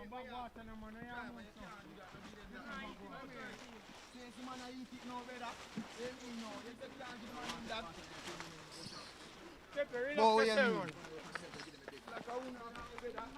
Bag water no man, I am on some. Since man I eat it now, brother. You know, you take time to man that. Pepper, relax yourself. Like a woman, brother.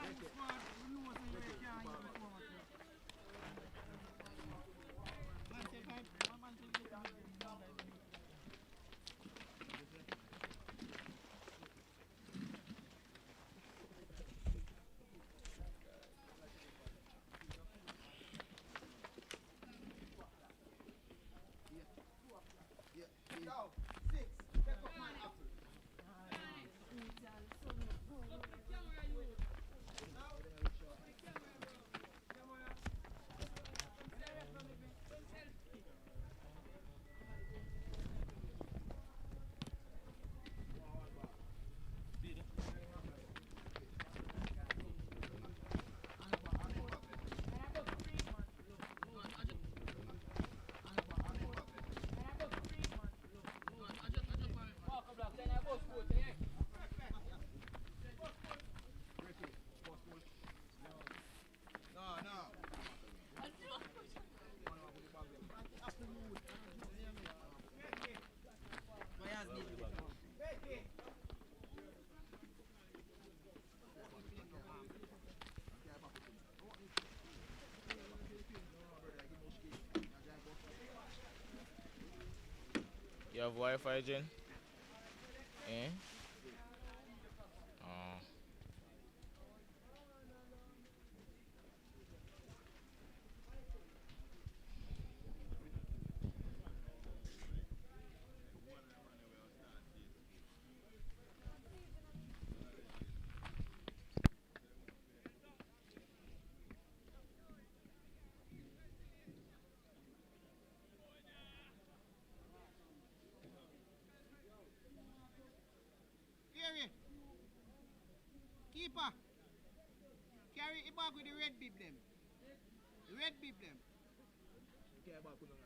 You have Wi-Fi, Jen? Eh? Oh. Keeper, carry it back with the red bib them. The red bib them. Carry back with them.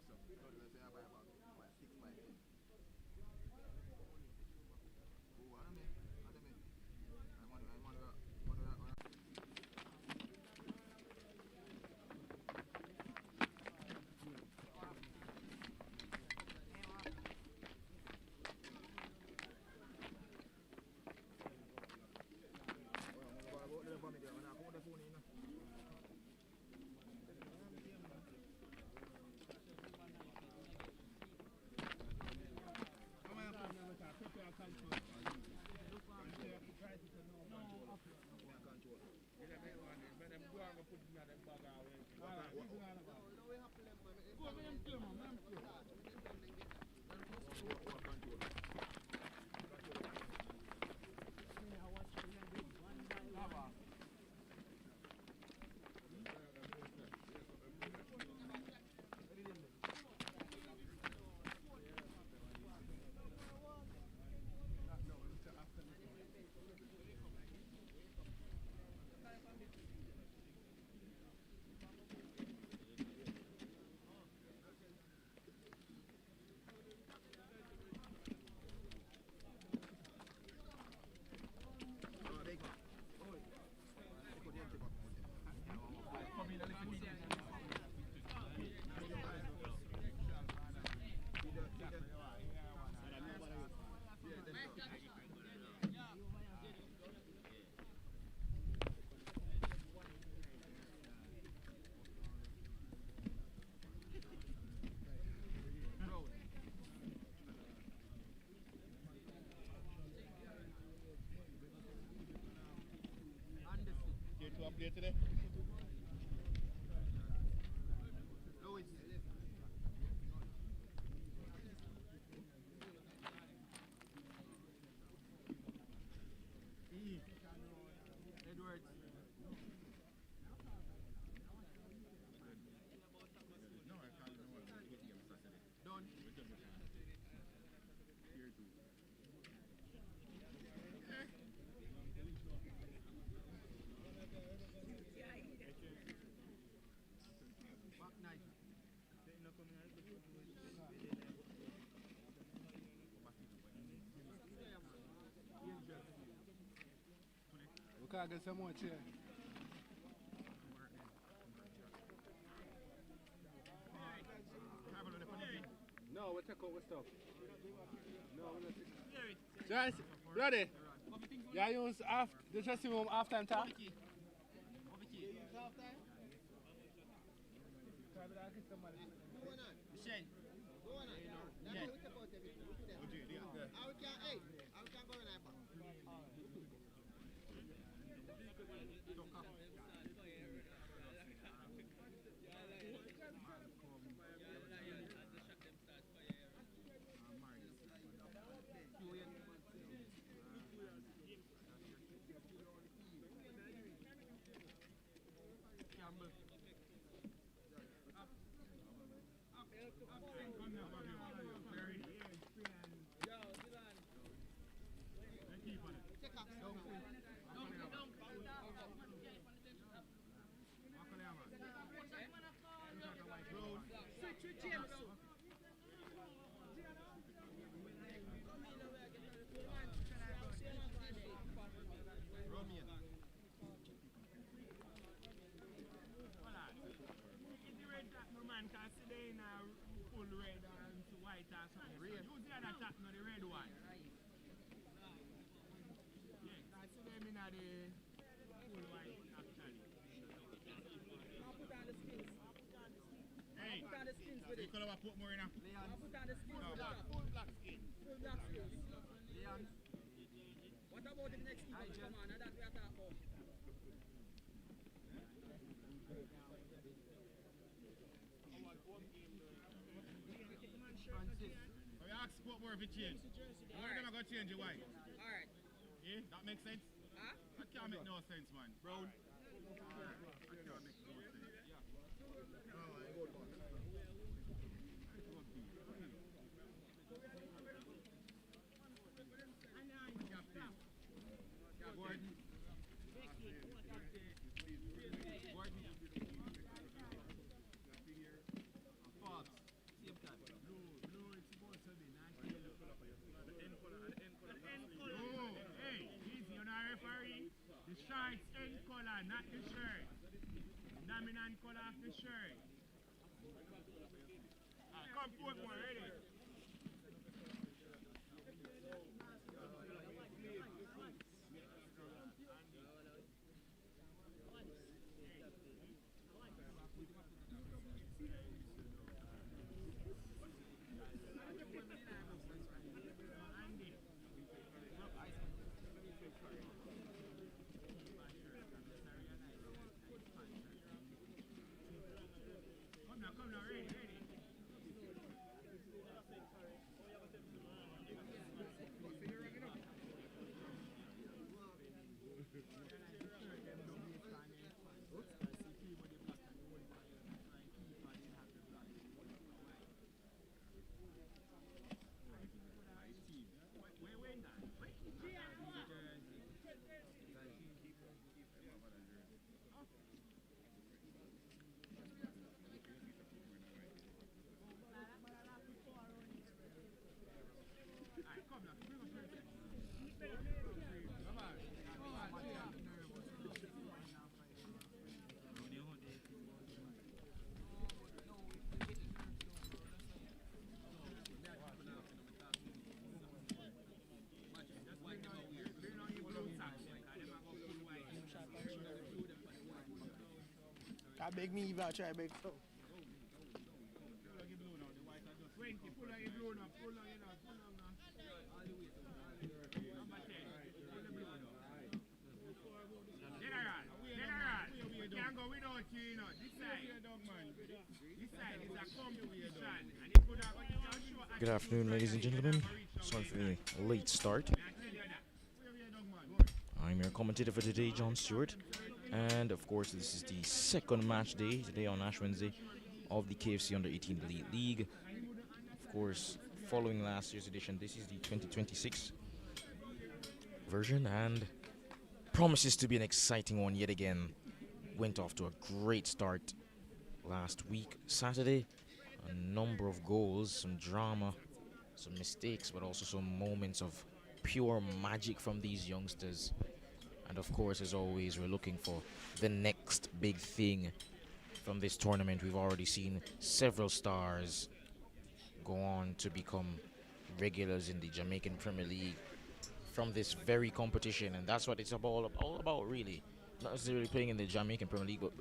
play today? Louis. Edwards. No, I can't know what game Saturday. Done. Here too. Back night. We can't get some more chair. No, we take out the stuff. No, we're not taking. Just, ready? Yeah, use the dressing room half time talk. Michelle. Go on. Yeah. I can go in there. You could have put more in a Leon. full black skin. Leon. What about the next team? Come on, that we are talking about. Francis. So you ask put more if it change. One of them are going to change your wife. Alright. Yeah, that makes sense? Huh? That can't make no sense, man. Brown. That can't make no sense. Gordon. Forbes. Same time. Oh, hey, easy, you're not referee. The shirt's end color, not the shirt. Dominant color of the shirt. Come Portmore, ready? Come now, ready. I beg me even try beg so. General. Good afternoon, ladies and gentlemen. Sorry for the late start. I'm your commentator for today, John Stewart. And of course, this is the second match day today on Ash Wednesday of the KFC Under-18 Elite League. Of course, following last year's edition, this is the 2026 version and promises to be an exciting one yet again. Went off to a great start last week, Saturday. A number of goals, some drama, some mistakes, but also some moments of pure magic from these youngsters. And of course, as always, we're looking for the next big thing from this tournament. We've already seen several stars go on to become regulars in the Jamaican Premier League from this very competition, and that's what it's all about really. Not necessarily playing in the Jamaican Premier League, but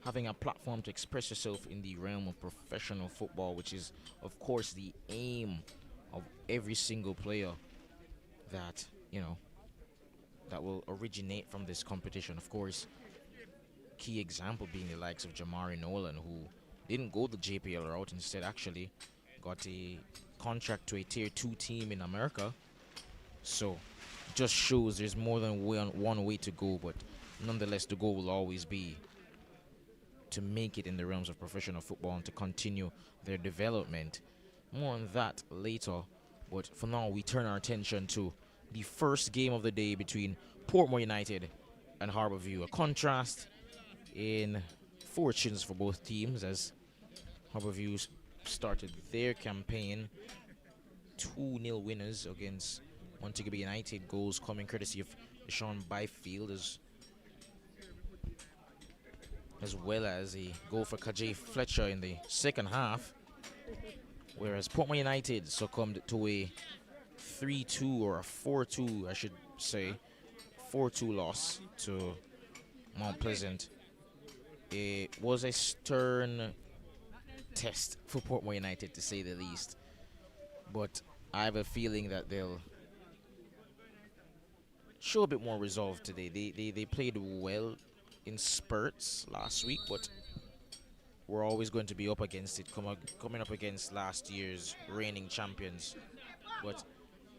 having a platform to express yourself in the realm of professional football, which is, of course, the aim of every single player that, that will originate from this competition. Of course, key example being the likes of Jamari Nolan, who didn't go the JPL route, instead actually got a contract to a tier 2 team in America. So just shows there's more than one way to go, but nonetheless the goal will always be to make it in the realms of professional football and to continue their development. More on that later, but for now we turn our attention to the first game of the day between Portmore United and Harbour. A contrast in fortunes for both teams as Harbour started their campaign 2-0 winners against Montego Bay United, goals coming courtesy of Deshaun Byfield as well as a goal for Kajay Fletcher in the second half, whereas Portmore United succumbed to a 3-2 or a 4-2, I should say, 4-2 loss to Mount Pleasant. It was a stern test for Portmore United, to say the least, but I have a feeling that they'll show a bit more resolve today. They played well in spurts last week, but we're always going to be up against it, coming up against last year's reigning champions. But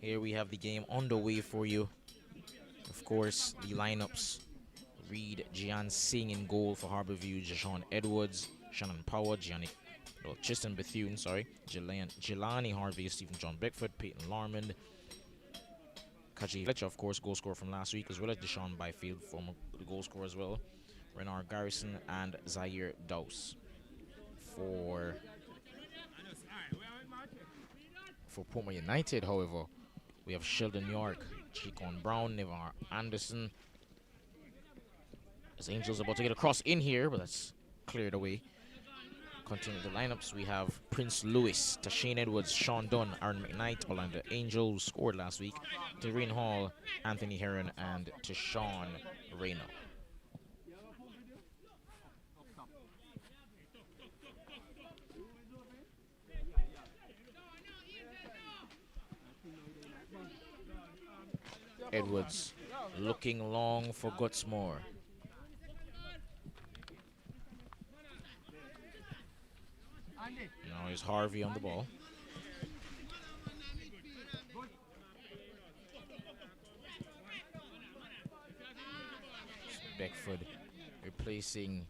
here we have the game underway for you. Of course, the lineups read: Gian Singh in goal for Harbourview, Jashawn Edwards, Shannon Power, Tristan Bethune, Jelani Harvey, Stephen John Beckford, Peyton Larmond, Kajay Fletcher, of course, goal scorer from last week, as well as Deshaun Byfield, former goal scorer as well, Renard Garrison, and Zaire Dowse. For Portmore United, however, we have Sheldon York, Chicon Brown, Nevar Anderson. As Angels about to get a cross in here, but that's cleared away. Continue the lineups, we have Prince Lewis, Tashane Edwards, Sean Dunn, Aaron McKnight, Orlando Angel, who scored last week, Doreen Hall, Anthony Heron, and Tashawn Reyna. Edwards looking long for Gutsmore. Now is Harvey on the ball. Beckford replacing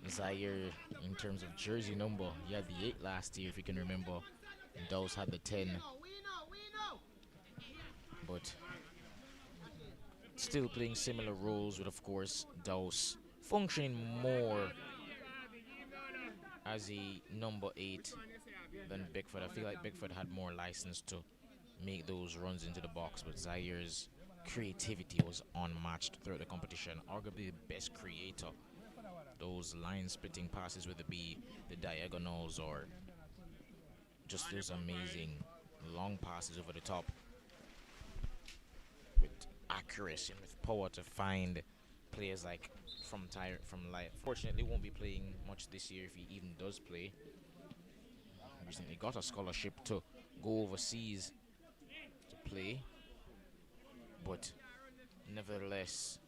Zaire in terms of jersey number. He had the 8 last year, if you can remember, and Dowse had the 10. But still playing similar roles, with, of course, Dowse functioning more as a number 8 than Beckford. I feel like Beckford had more license to make those runs into the box, but Zaire's creativity was unmatched throughout the competition. Arguably the best creator. Those line-splitting passes, whether it be the diagonals or just those amazing long passes over the top with accuracy and with power to find players like from Light. Fortunately, won't be playing much this year if he even does play. Recently got a scholarship to go overseas to play, but nevertheless,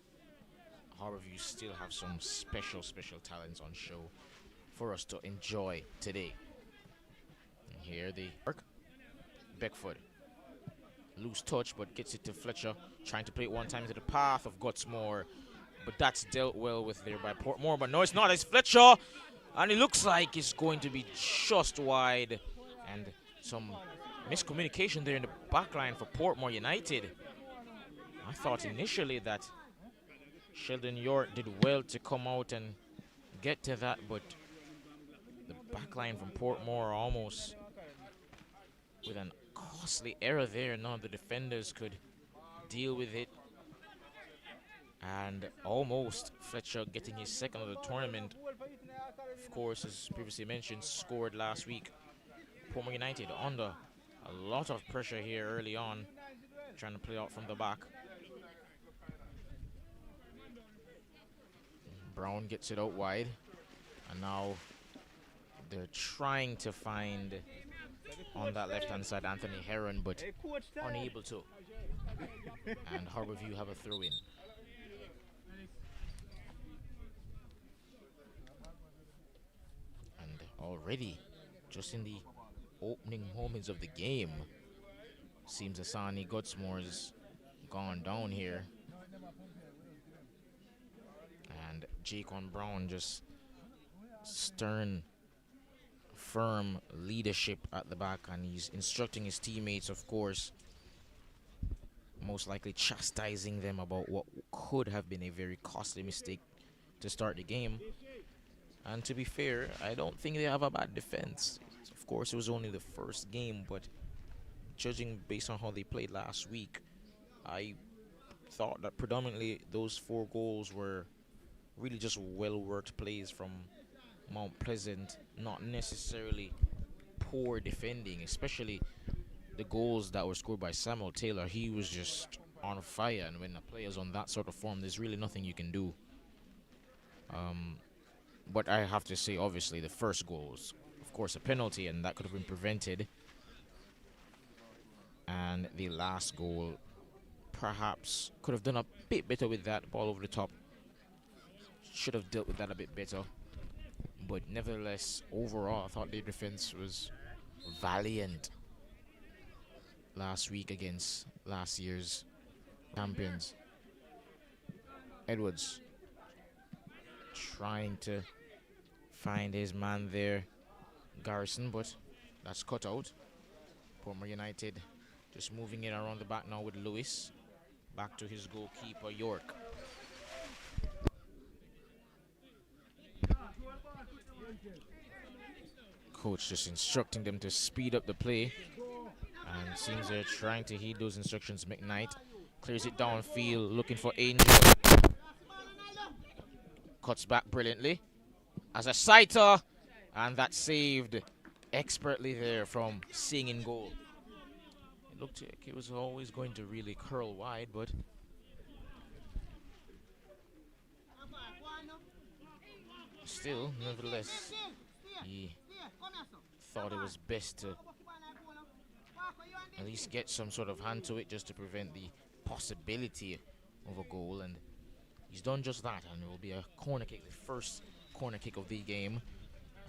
Harbourview still have some special talents on show for us to enjoy today. Here the Beckford. Loose touch, but gets it to Fletcher. Trying to play it one time into the path of Gutsmore. But that's dealt well with there by Portmore. But no, it's not. It's Fletcher. And it looks like it's going to be just wide. And some miscommunication there in the back line for Portmore United. I thought initially that Sheldon York did well to come out and get to that, but the back line from Portmore almost with an costly error there. None of the defenders could deal with it. And almost Fletcher getting his second of the tournament. Of course, as previously mentioned, scored last week. Portmore United under a lot of pressure here early on, trying to play out from the back. Brown gets it out wide, and now they're trying to find on that left-hand side Anthony Heron, but unable to. And Harbourview have a throw-in. And already, just in the opening moments of the game, seems Asani Gutsmore's gone down here. And Jaquan Brown just stern, firm leadership at the back, and he's instructing his teammates, of course, most likely chastising them about what could have been a very costly mistake to start the game. And to be fair, I don't think they have a bad defense. Of course, it was only the first game, but judging based on how they played last week, I thought that predominantly those 4 goals were really just well-worked plays from Mount Pleasant, not necessarily poor defending, especially the goals that were scored by Samuel Taylor. He was just on fire, and when a player's on that sort of form, there's really nothing you can do. But I have to say, obviously, the first goal was, of course, a penalty, and that could have been prevented. And the last goal, perhaps, could have done a bit better with that ball over the top. Should have dealt with that a bit better. But nevertheless, overall, I thought their defense was valiant last week against last year's champions. Edwards trying to find his man there, Garrison, but that's cut out. Portmore United just moving it around the back now with Lewis. Back to his goalkeeper, York. Coach just instructing them to speed up the play, and seems they're trying to heed those instructions. McKnight clears it downfield, looking for Angel. Cuts back brilliantly as a sighter, and that's saved expertly there from Singh in goal. It looked like it was always going to really curl wide, but still, nevertheless, he thought it was best to at least get some sort of hand to it, just to prevent the possibility of a goal, and he's done just that. And it will be a corner kick, the first corner kick of the game,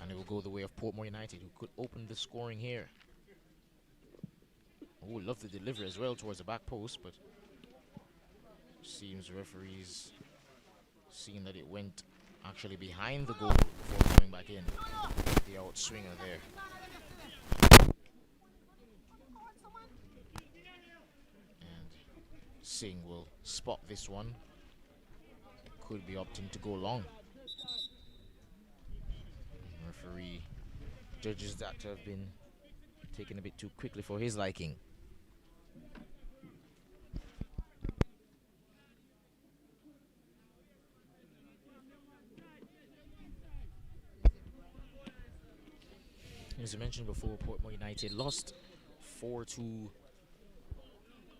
and it will go the way of Portmore United, who could open the scoring here. Oh, love the delivery as well towards the back post, but seems referees seeing that it went actually behind the goal before going back in. The outswinger there. And Singh will spot this one. Could be opting to go long. Referee judges that to have been taken a bit too quickly for his liking. As I mentioned before, Portmore United lost 4-2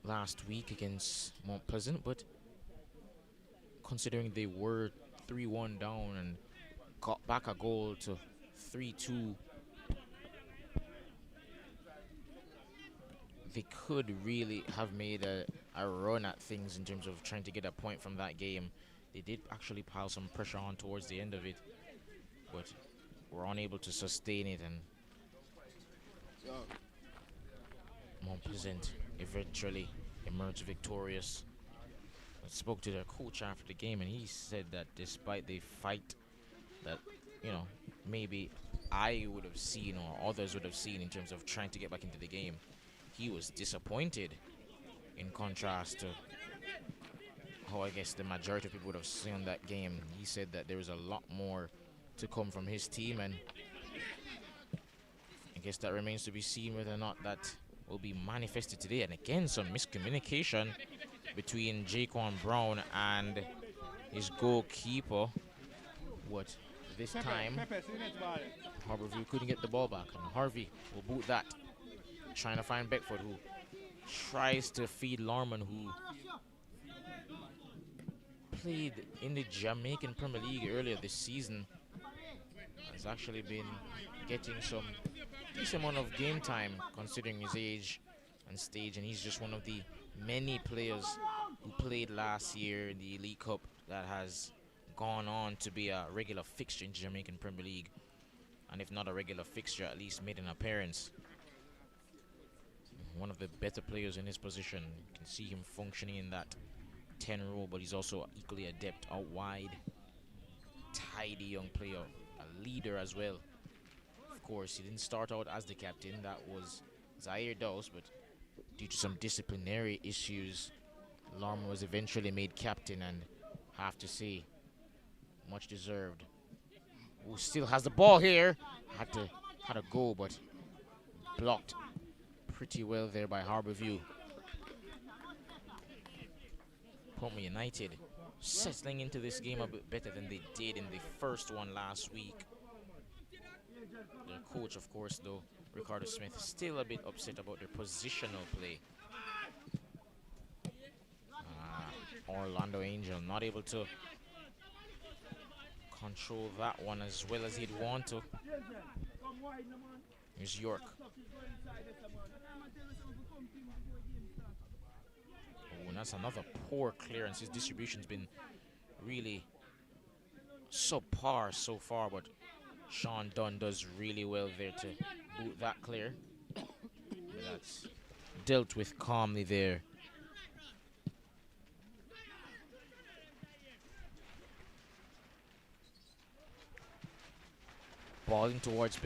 last week against Mount Pleasant, but considering they were 3-1 down and got back a goal to 3-2, they could really have made a run at things in terms of trying to get a point from that game. They did actually pile some pressure on towards the end of it, but were unable to sustain it, and Mount Pleasant eventually emerged victorious. I spoke to their coach after the game, and he said that despite the fight that, maybe I would have seen or others would have seen in terms of trying to get back into the game, he was disappointed in contrast to how I guess the majority of people would have seen that game. He said that there was a lot more to come from his team, and I guess that remains to be seen whether or not that will be manifested today. And again, some miscommunication between Jaquan Brown and his goalkeeper. What this time, Harborview couldn't get the ball back, and Harvey will boot that, trying to find Beckford, who tries to feed Larman, who played in the Jamaican Premier League earlier this season, has actually been getting some decent amount of game time considering his age and stage, and he's just one of the many players who played last year in the Elite Cup that has gone on to be a regular fixture in Jamaican Premier League, and if not a regular fixture, at least made an appearance. One of the better players in his position. You can see him functioning in that 10 role, but he's also equally adept out wide. Tidy young player, a leader as well. Of course, he didn't start out as the captain. That was Zaire Dawes, but due to some disciplinary issues, Larman was eventually made captain, and have to say, much deserved. Who still has the ball here? Had a goal, but blocked pretty well there by Harborview. Portmore United settling into this game a bit better than they did in the first one last week. Their coach, of course, though, Ricardo Smith, still a bit upset about their positional play. Orlando Angel not able to control that one as well as he'd want to. Here's York. Oh, and that's another poor clearance. His distribution's been really subpar so far, but Sean Dunn does really well there to boot that clear. But that's dealt with calmly there. Balling towards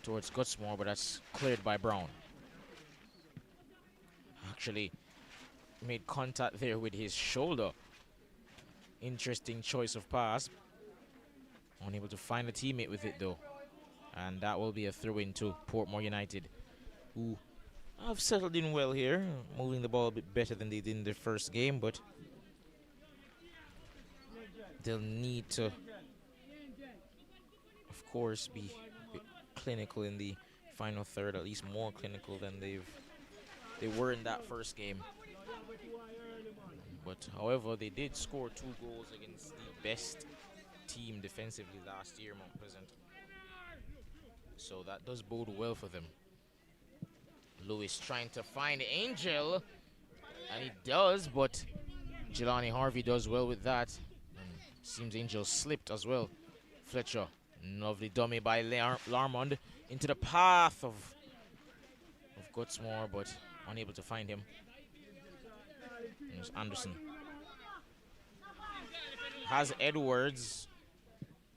Gutsmore, but that's cleared by Brown. Actually made contact there with his shoulder. Interesting choice of pass. Unable to find a teammate with it though. And that will be a throw into Portmore United, who have settled in well here, moving the ball a bit better than they did in their first game, but they'll need to, of course, be clinical in the final third, at least more clinical than they were in that first game. But however, they did score 2 goals against the best team defensively last year, Mount Pleasant. So that does bode well for them. Lewis trying to find Angel, and he does, but Jelani Harvey does well with that. And seems Angel slipped as well. Fletcher, lovely dummy by Larmond into the path of Gutsmore, but unable to find him. And it's Anderson. Has Edwards,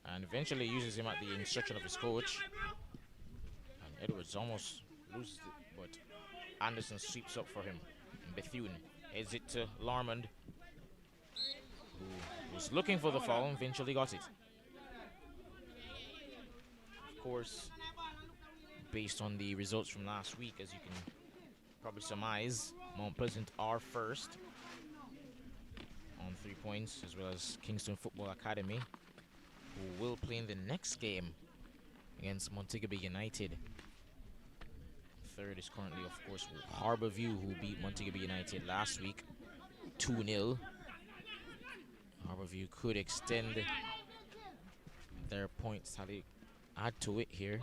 and eventually uses him at the instruction of his coach. And Edwards almost loses it, but Anderson sweeps up for him. And Bethune heads it to Larmond, who was looking for the foul and eventually got it. Of course, based on the results from last week, as you can probably surmise, Mount Pleasant are first on 3 points, as well as Kingston Football Academy, who will play in the next game against Montego Bay United. Third is currently, of course, Harborview, who beat Montego Bay United last week 2-0. Harborview could extend their points, how they add to it here.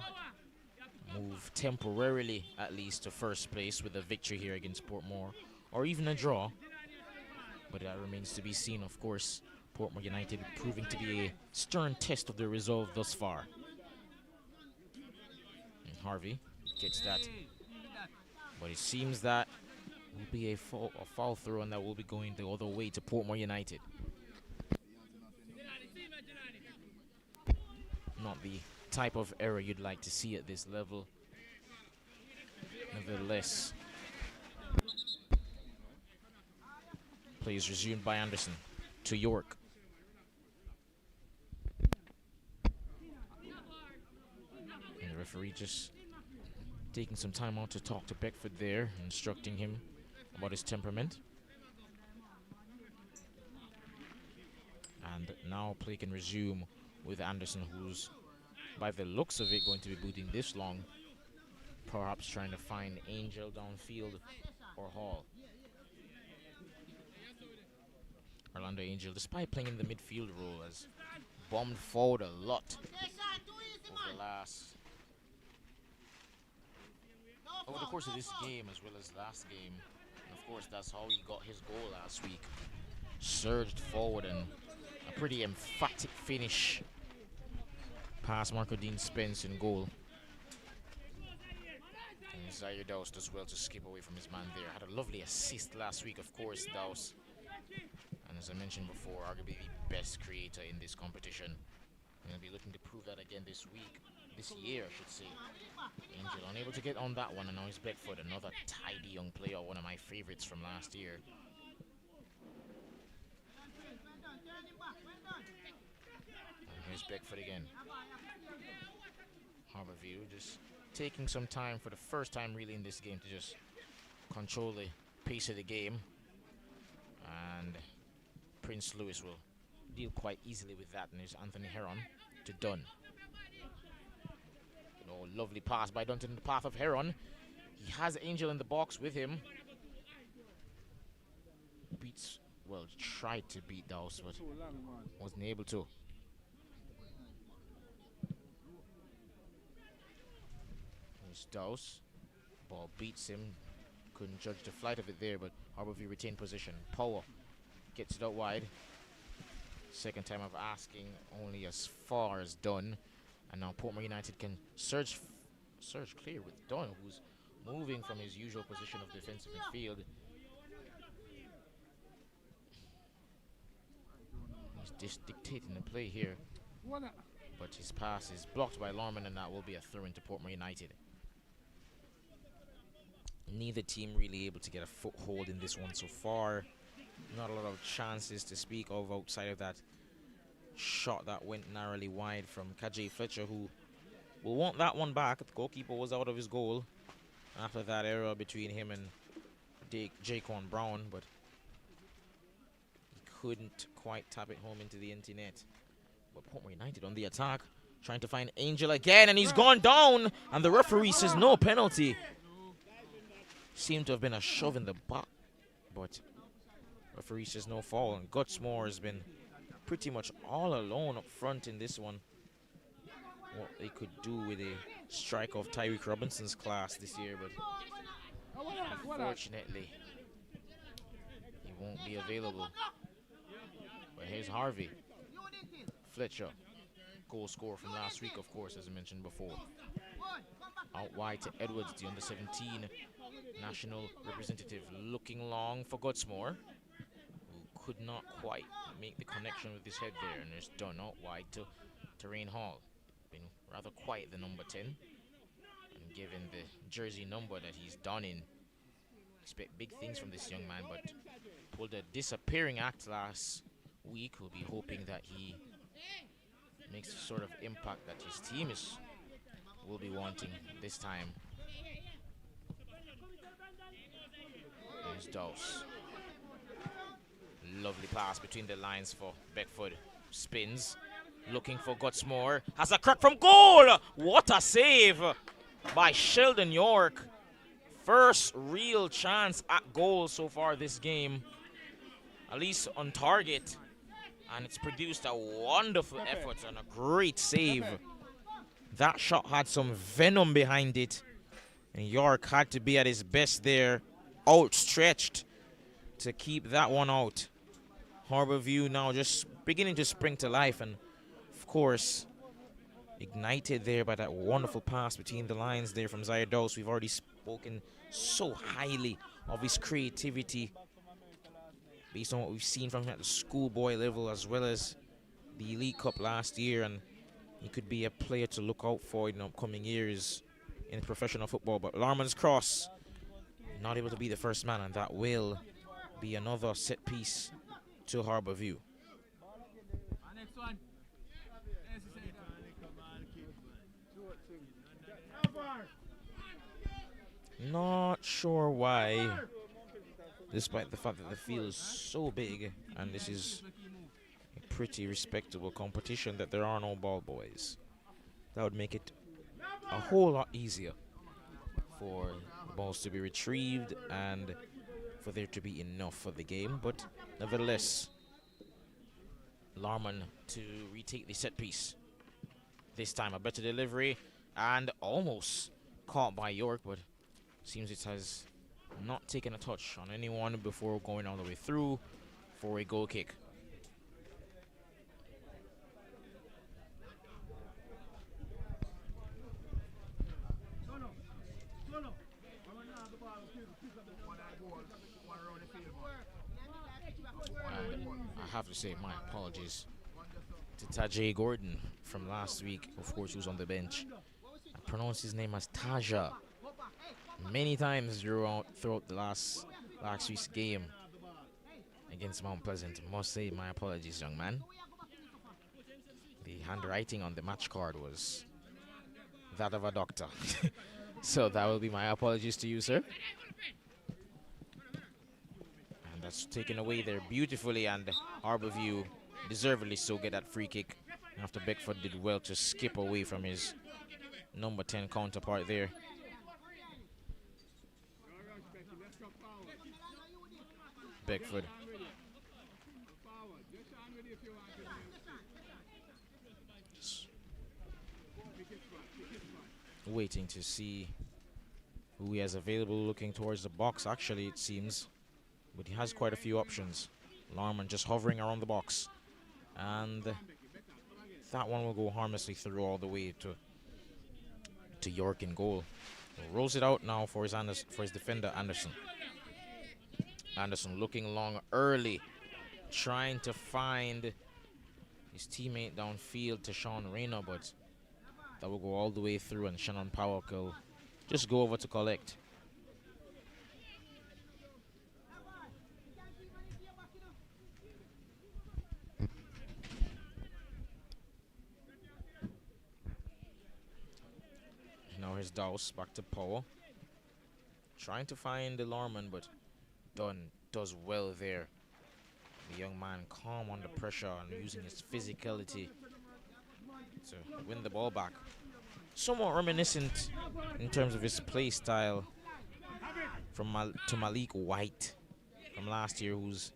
Move temporarily, at least, to first place with a victory here against Portmore, or even a draw. But that remains to be seen, of course. Portmore United proving to be a stern test of their resolve thus far. And Harvey gets that. But it seems that will be a fall through, and that will be going the other way to Portmore United. Not the type of error you'd like to see at this level. Nevertheless, play is resumed by Anderson to York. And the referee just taking some time out to talk to Beckford there, instructing him about his temperament. And now play can resume with Anderson, who's, by the looks of it, going to be booting this long. Perhaps trying to find Angel downfield or Hall. Orlando Angel, despite playing in the midfield role, has bombed forward a lot over the course of this game as well as last game. And of course, that's how he got his goal last week. Surged forward and a pretty emphatic finish past Marco Dean Spence in goal. And Zaire Dowse does well to skip away from his man there. Had a lovely assist last week, of course, Dowse. And as I mentioned before, arguably the best creator in this competition. And he'll be looking to prove that again this year, I should say. Angel unable to get on that one, and now he's Beckford, another tidy young player, one of my favorites from last year. And here's Beckford again. Harbourview just taking some time for the first time really in this game to just control the pace of the game. And Prince Louis will deal quite easily with that, and there's Anthony Heron to Dunn. Oh, lovely pass by Dunton in the path of Heron. He has Angel in the box with him. Tried to beat Dowse, but wasn't able to. There's Dowse. Ball beats him. Couldn't judge the flight of it there, but Harbourview retained position. Power gets it out wide. Second time of asking, only as far as Dunn. And now Portmore United can surge clear with Dunn, who's moving from his usual position of defensive midfield. He's just dictating the play here. But his pass is blocked by Lorman, and that will be a throw into Portmore United. Neither team really able to get a foothold in this one so far. Not a lot of chances to speak of outside of that shot that went narrowly wide from Kajay Fletcher, who will want that one back. The goalkeeper was out of his goal after that error between him and Jaquan Brown, but he couldn't quite tap it home into the empty net. But Portmore United on the attack, trying to find Angel again, and he's gone down, and the referee says no penalty. Seemed to have been a shove in the back, but referee says no foul, and Gutsmore has been pretty much all alone up front in this one. What they could do with a strike of Tyreek Robinson's class this year, but unfortunately he won't be available. But here's Harvey. Fletcher, goal scorer from last week, of course, as I mentioned before. Out wide to Edwards, the under-17 national representative, looking long for Gutsmore, who could not quite make the connection with his head there, and it's done out wide to Terrain Hall. Been rather quiet, the number 10, and given the jersey number that he's done in, expect big things from this young man, but pulled a disappearing act last week. We'll be hoping that he makes the sort of impact that his team will be wanting this time. There's Dowse. Lovely pass between the lines for Beckford. Spins, looking for Gutsmore. Has a crack from goal! What a save by Sheldon York. First real chance at goal so far this game. At least on target. And it's produced a wonderful effort and a great save. That shot had some venom behind it. And York had to be at his best there. Outstretched to keep that one out. Harbourview now just beginning to spring to life, and of course ignited there by that wonderful pass between the lines there from Zaire Dose. We've already spoken so highly of his creativity based on what we've seen from him at the schoolboy level as well as the Elite Cup last year, and he could be a player to look out for in upcoming years in professional football. But Larman's cross, not able to be the first man, and that will be another set piece to Harbour View. Next one. Not sure why, despite the fact that the field is so big and this is a pretty respectable competition, that there are no ball boys. That would make it a whole lot easier for the balls to be retrieved and for there to be enough for the game. But nevertheless, Larman to retake the set piece. This time a better delivery and almost caught by York, but seems it has not taken a touch on anyone before going all the way through for a goal kick. And I have to say my apologies to Tajay Gordon from last week. Of course, he was on the bench. I pronounced his name as Taja many times throughout the last week's game against Mount Pleasant. Must say my apologies, young man. The handwriting on the match card was that of a doctor. So that will be my apologies to you, sir. And that's taken away there beautifully, and Harbour View deservedly so get that free kick after Beckford did well to skip away from his number 10 counterpart there. Beckford just waiting to see who he has available, looking towards the box actually it seems, but he has quite a few options. Larman just hovering around the box, and that one will go harmlessly through all the way to York in goal. Rolls it out now for his defender Anderson. Anderson looking long early, trying to find his teammate downfield to Sean Rayner, but that will go all the way through, and Shannon Power will just go over to collect. Now here's Dowse back to Power, trying to find the Larman, but does well there. The young man calm under pressure and using his physicality to win the ball back. Somewhat reminiscent in terms of his play style to Malik White from last year, who's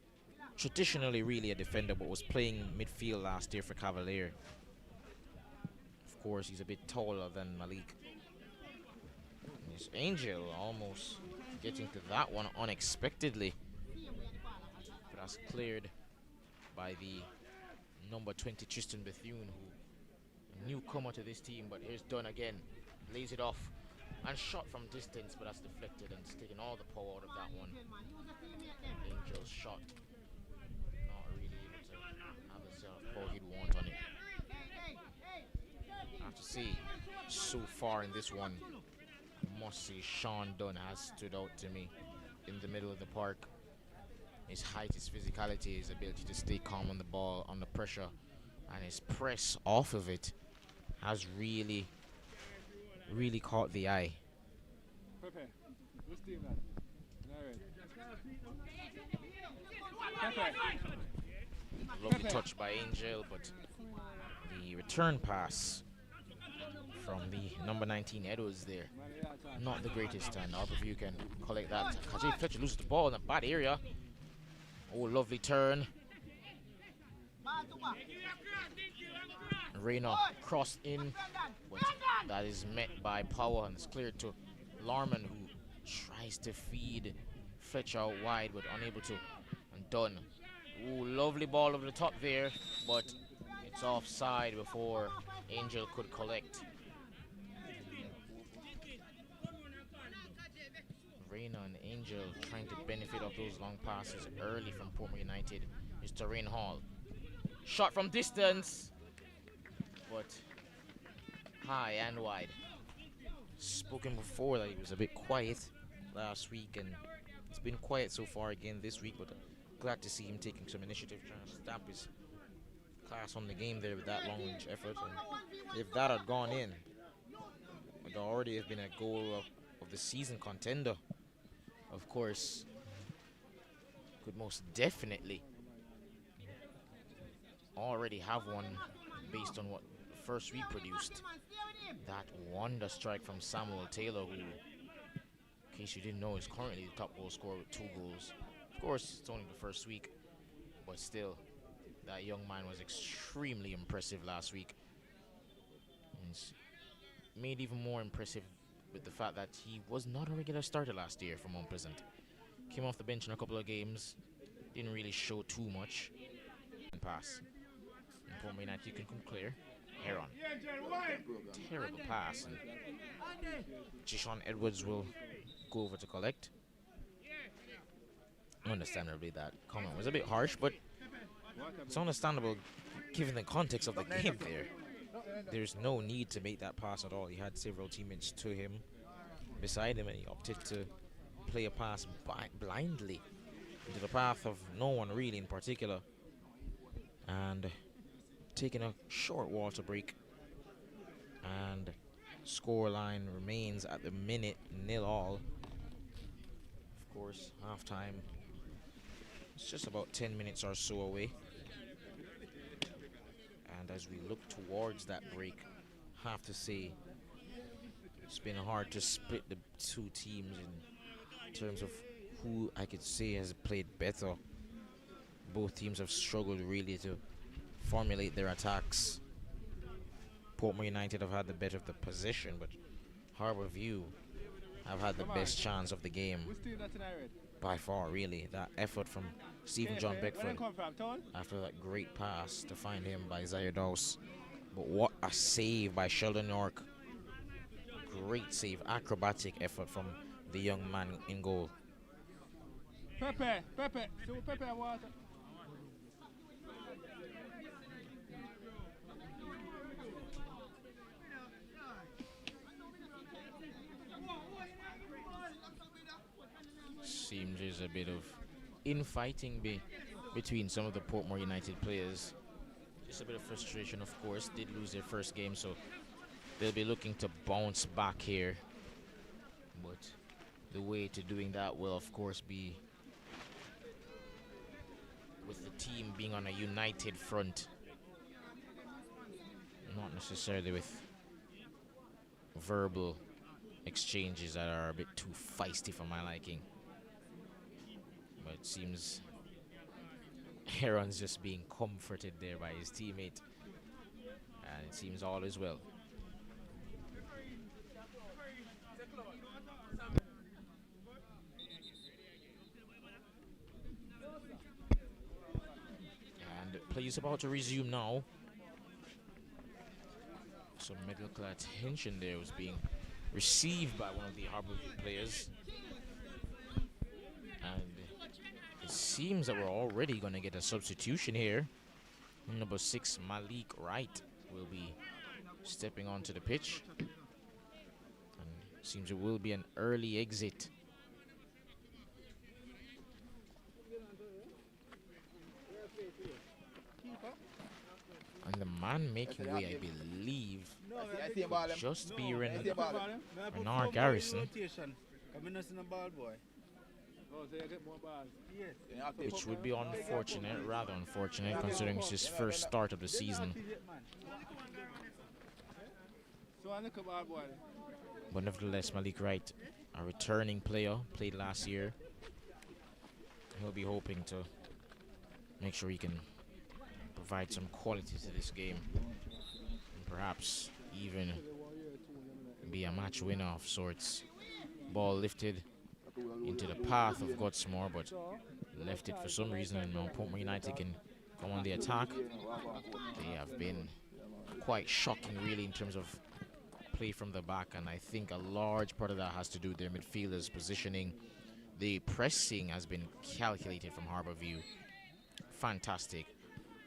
traditionally really a defender but was playing midfield last year for Cavalier. Of course, he's a bit taller than Malik. It's Angel almost getting to that one unexpectedly, but that's cleared by the number 20 Tristan Bethune, who a newcomer to this team. But here's Dunn again, lays it off and shot from distance, but that's deflected and it's taken all the power out of that one. Angel's shot not really able to have the self-power he'd want on it. I have to say, so far in this one, I must say Sean Dunn has stood out to me in the middle of the park. His height, his physicality, his ability to stay calm on the ball under pressure, and his press off of it has really caught the eye. Lovely touch by Angel, but the return pass from the number 19 Edwards there, not the greatest, and Harbour View can collect that. Kajay Fletcher loses the ball in a bad area. Oh, lovely turn. Rayner crossed in, but that is met by Power, and it's cleared to Larman, who tries to feed Fletcher out wide but unable to, and Dunn. Oh, lovely ball over the top there, but it It's offside before Angel could collect. Reina and Angel trying to benefit off those long passes early from Portmore United. Is to Rain Hall. Shot from distance, but high and wide. Spoken before that he was a bit quiet last week, and it's been quiet so far again this week, but glad to see him taking some initiative, trying to stamp his class on the game there with that long range effort. And if that had gone in, it would already have been a goal of the season contender. Of course, could most definitely already have one based on what first week produced. That wonder strike from Samuel Taylor, who, in case you didn't know, is currently the top goal scorer with 2 goals. Of course, it's only the first week, but still, that young man was extremely impressive last week. And it's made even more impressive with the fact that he was not a regular starter last year for Mount Pleasant. Came off the bench in a couple of games, didn't really show too much. And pass. And Portmore United, you can come clear. Heron. Terrible pass. And Jishon Edwards will go over to collect. Understandably, that comment was a bit harsh, but it's understandable given the context of the game there. There's no need to make that pass at all. He had several teammates to him, beside him, and he opted to play a pass blindly into the path of no one really in particular. And taking a short water break, and scoreline remains at the minute 0-0. Of course, halftime, it's just about 10 minutes or so away. And as we look towards that break, I have to say it's been hard to split the two teams in terms of who I could say has played better. Both teams have struggled really to formulate their attacks. Portmore United have had the better of the possession, but Harbour View have had the best chance of the game by far, really. That effort from Stephen John Beckford after that great pass to find him by Zaire Dawes. But what a save by Sheldon York. Great save, acrobatic effort from the young man in goal. Pepe, so Pepe water. Seems there's a bit of infighting between some of the Portmore United players. Just a bit of frustration, of course. Did lose their first game, so they'll be looking to bounce back here. But the way to doing that will, of course, be with the team being on a united front. Not necessarily with verbal exchanges that are a bit too feisty for my liking. But it seems Heron's just being comforted there by his teammate. And it seems all is well. And play is about to resume now. Some medical attention there was being received by one of the Harbour players. And it seems that we're already going to get a substitution here. Number 6, Malik Wright, will be stepping onto the pitch. And it seems it will be an early exit. And the man making way, I believe, could just be Renard Garrison. Which would be unfortunate, rather unfortunate, considering it's his first start of the season. But nevertheless, Malik Wright, a returning player, played last year. He'll be hoping to make sure he can provide some quality to this game, and perhaps even be a match winner of sorts. Ball lifted into the path of Godsmore, but left it for some reason, and Portmore United can come on the attack. They have been quite shocking, really, in terms of play from the back, and I think a large part of that has to do with their midfielders' positioning. The pressing has been calculated from Harbour View. Fantastic.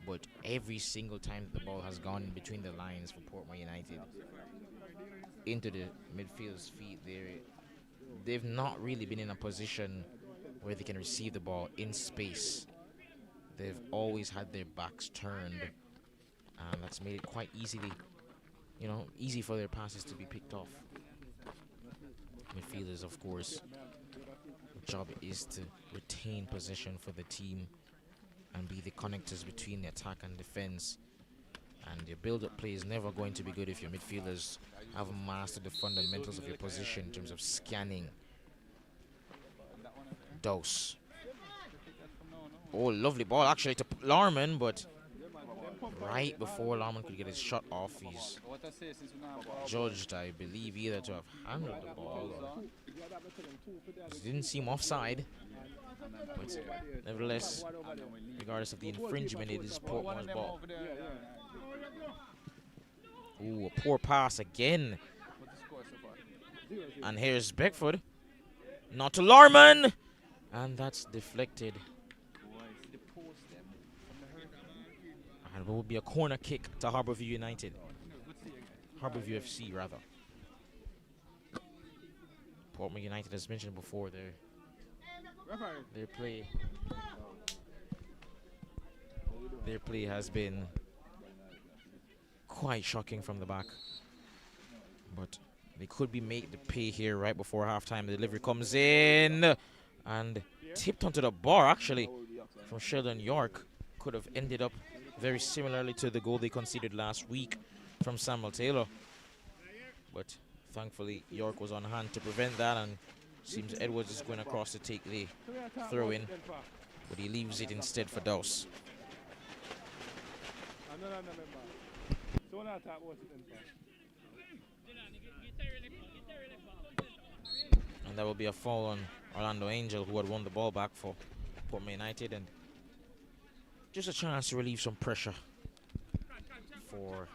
But every single time that the ball has gone in between the lines for Portmore United into the midfielders' feet, they've not really been in a position where they can receive the ball in space. They've always had their backs turned, and that's made it quite easy for their passes to be picked off. Midfielders, of course, job is to retain possession for the team and be the connectors between the attack and defense. And your build-up play is never going to be good if your midfielders haven't mastered the fundamentals of your position in terms of scanning. Dose. Oh, lovely ball actually to Larman, but right before Larman could get his shot off, he's judged, I believe, either to have handled the ball or it didn't seem offside. But nevertheless, regardless of the infringement, it is Portmore's ball. Ooh, a poor pass again. And here's Beckford. Not to Larman. And that's deflected. And it will be a corner kick to Harbourview United. Harbourview FC, rather. Portmore United, as mentioned before, their play has been quite shocking from the back, but they could be made to pay here right before halftime. The delivery comes in and tipped onto the bar, actually, from Sheldon York. Could have ended up very similarly to the goal they conceded last week from Samuel Taylor, but thankfully York was on hand to prevent that, and seems Edwards is going across to take the throw in, but he leaves it instead for Dose. And that will be a foul on Orlando Angel, who had won the ball back for Portmore United, and just a chance to relieve some pressure for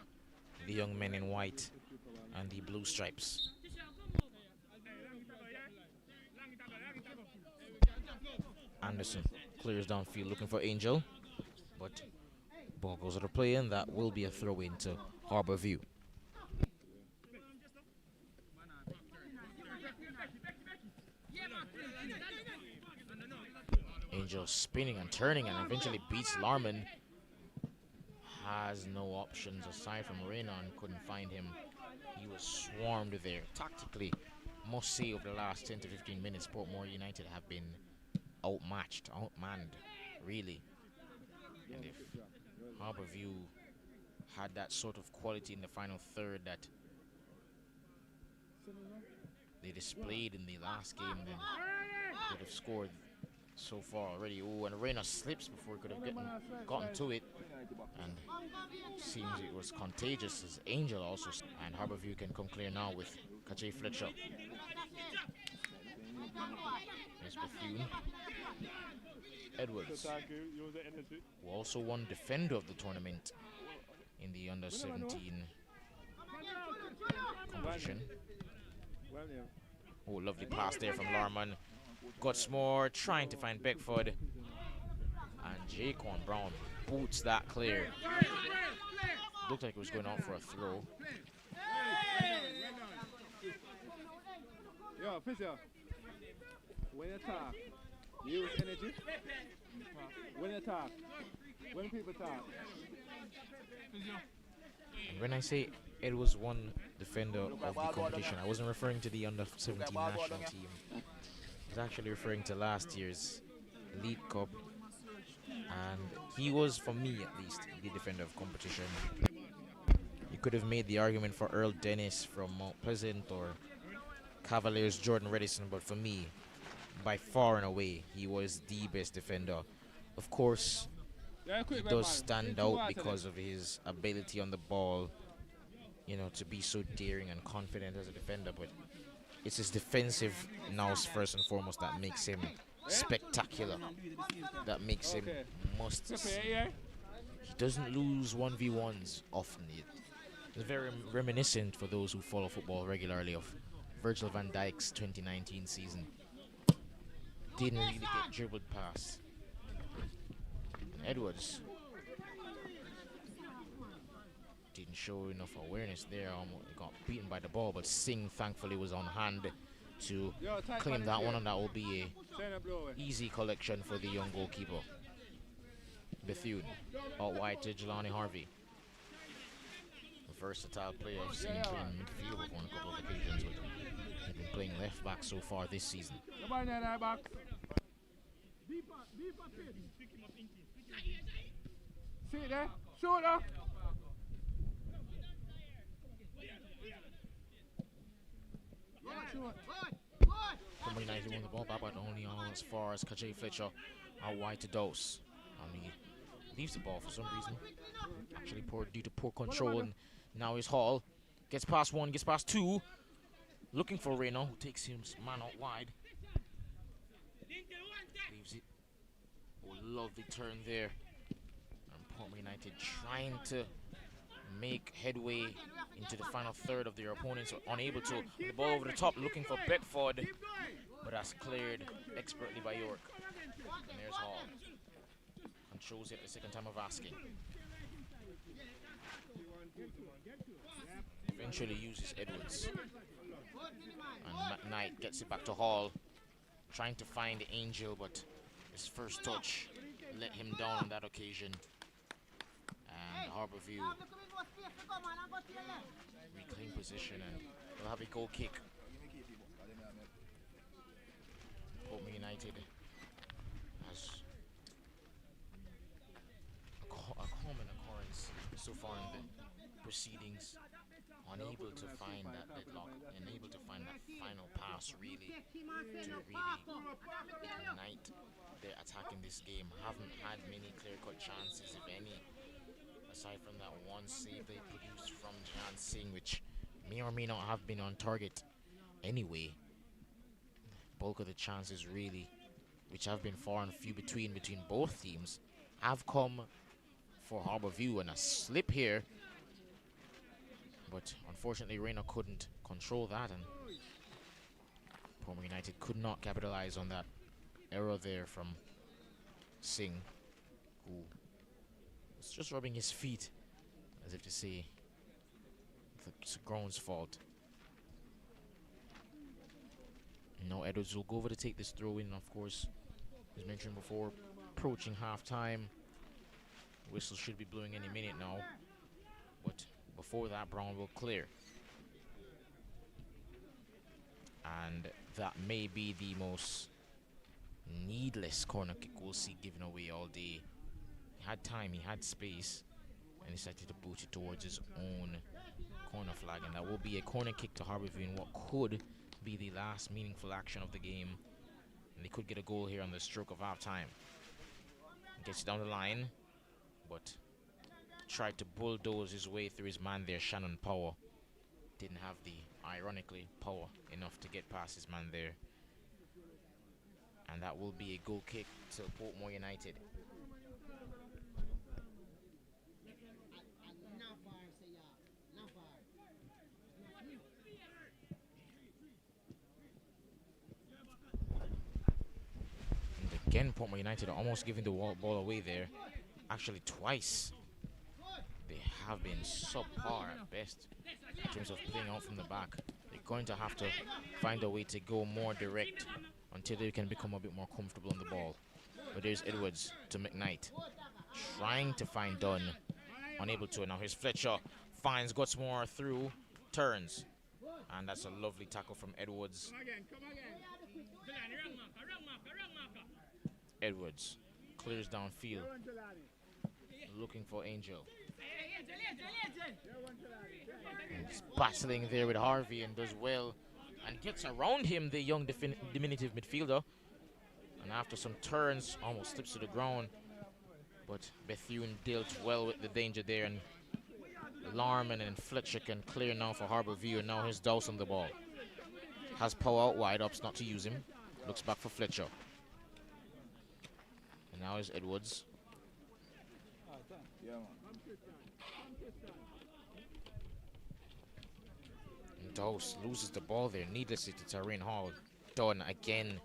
the young men in white and the blue stripes. Anderson clears downfield looking for Angel, but ball goes out of play, and that will be a throw in to Harbour View. Angel spinning and turning and eventually beats Larman. Has no options aside from Renan, couldn't find him. He was swarmed there. Tactically, must say over the last 10 to 15 minutes, Portmore United have been outmatched, outmanned, really. And if Harbour View had that sort of quality in the final third that they displayed in the last game, then they would have scored so far already. Oh, and Reina slips before he could have gotten to it, and seems it was contagious as Angel also. And Harbour View can come clear now with Kache Fletcher. There's Bethune. Edwards, who also won defender of the tournament in the under-17 competition. Oh, lovely pass there from Larman. Gutsmore trying to find Beckford, and Jaquan Brown boots that clear. Looked like it was going out for a throw. Yo, Fisher, when you talk, use energy. When you talk, when people talk. And when I say it was one defender of the competition, I wasn't referring to the under-17 national team. I was actually referring to last year's League Cup, and he was, for me at least, the defender of competition. You could have made the argument for Earl Dennis from Mount Pleasant or Cavaliers Jordan Redison, but for me, by far and away, he was the best defender. Of course, he does stand out because of his ability on the ball, you know, to be so daring and confident as a defender, but it's his defensive nous first and foremost that makes him spectacular, that makes him must see. he doesn't lose 1v1s often. It's very reminiscent for those who follow football regularly of Virgil van Dijk's 2019 season. Didn't really get dribbled past. And Edwards didn't show enough awareness there. Almost got beaten by the ball, but Singh thankfully was on hand to claim that one, and that will be a easy collection for the young goalkeeper. Bethune out wide to Jelani Harvey. A versatile player. I've seen him playing midfield on a couple of occasions, but he's been playing left back so far this season. See it there? Shooter! Portmore United won the ball back, but only on as far as Kajay Fletcher out wide to Dose. He leaves the ball for some reason. Actually due to poor control, and now is Hall. Gets past one, gets past two. Looking for Reno, who takes his man out wide. Leaves it. Oh, lovely turn there. And Portmore United trying to make headway into the final third of their opponents, unable to. The ball over the top, looking for Beckford, but that's cleared expertly by York. And there's Hall. Controls it the second time of asking. Eventually uses Edwards. And McKnight gets it back to Hall, trying to find Angel, but his first touch let him down on that occasion. And Harborview reclaim position, and they'll have a goal kick. Portmore United has a common occurrence so far in the proceedings. Unable to find that deadlock, unable to find that final pass really to ignite their attack in this game. Haven't had many clear-cut chances, if any, aside from that one save they produced from Jan Singh, which may or may not have been on target anyway. Bulk of the chances really, which have been far and few between both teams, have come for Harborview, and a slip here. But unfortunately, Reno couldn't control that, and Portmore United could not capitalize on that error there from Singh, who was just rubbing his feet as if to say it's Grown's fault. No, Edwards will go over to take this throw in, of course. As mentioned before, approaching half-time. Whistle should be blowing any minute now, but before that, Brown will clear. And that may be the most needless corner kick we'll see given away all day. He had time, he had space, and he decided to boot it towards his own corner flag. And that will be a corner kick to Harborview in what could be the last meaningful action of the game. And they could get a goal here on the stroke of half-time. Gets it down the line, but tried to bulldoze his way through his man there, Shannon Power. Didn't have the, ironically, power enough to get past his man there. And that will be a goal kick to Portmore United. And again, Portmore United are almost giving the ball away there. Actually, twice. They have been subpar at best in terms of playing out from the back. They're going to have to find a way to go more direct until they can become a bit more comfortable on the ball. But there's Edwards to McKnight, trying to find Dunn, unable to. Now here's Fletcher, finds Gutsmore through, turns, and that's a lovely tackle from Edwards. Edwards clears downfield, looking for Angel. And he's battling there with Harvey and does well and gets around him, the young diminutive midfielder. And after some turns, almost slips to the ground. But Bethune dealt well with the danger there, and Larman and Fletcher can clear now for Harborview. And now here's Dowse on the ball. Has power out wide, opts not to use him. Looks back for Fletcher. And now is Edwards. Yeah, man. Dose loses the ball there needlessly to Tyrone Hall. Done again.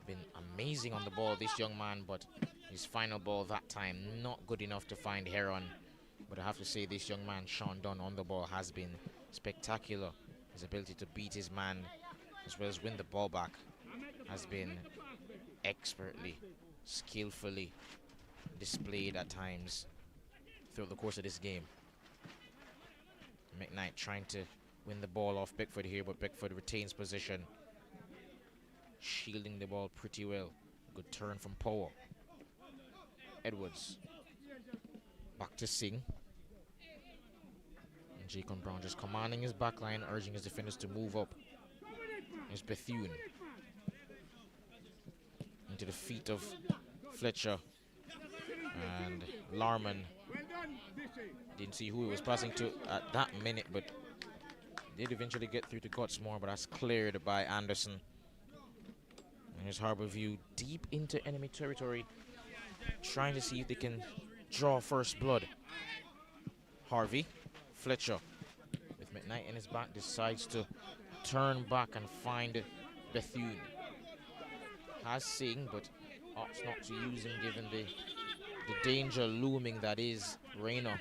Been amazing on the ball, this young man, but his final ball that time not good enough to find Heron. But I have to say, this young man, Sean Dunn, on the ball has been spectacular. His ability to beat his man as well as win the ball back has been expertly, skillfully displayed at times throughout the course of this game. McKnight trying to win the ball off Beckford here, but Beckford retains position, shielding the ball pretty well. Good turn from Power. Edwards back to Singh. And Jacob Brown just commanding his back line, urging his defenders to move up. There's Bethune into the feet of Fletcher, and Larman didn't see who he was passing to at that minute, but did eventually get through to Gutsmore, but that's cleared by Anderson. And here's Harborview deep into enemy territory, trying to see if they can draw first blood. Harvey, Fletcher, with McKnight in his back, decides to turn back and find Bethune. Has Singh, but opts not to use him given the danger looming that is Rayner.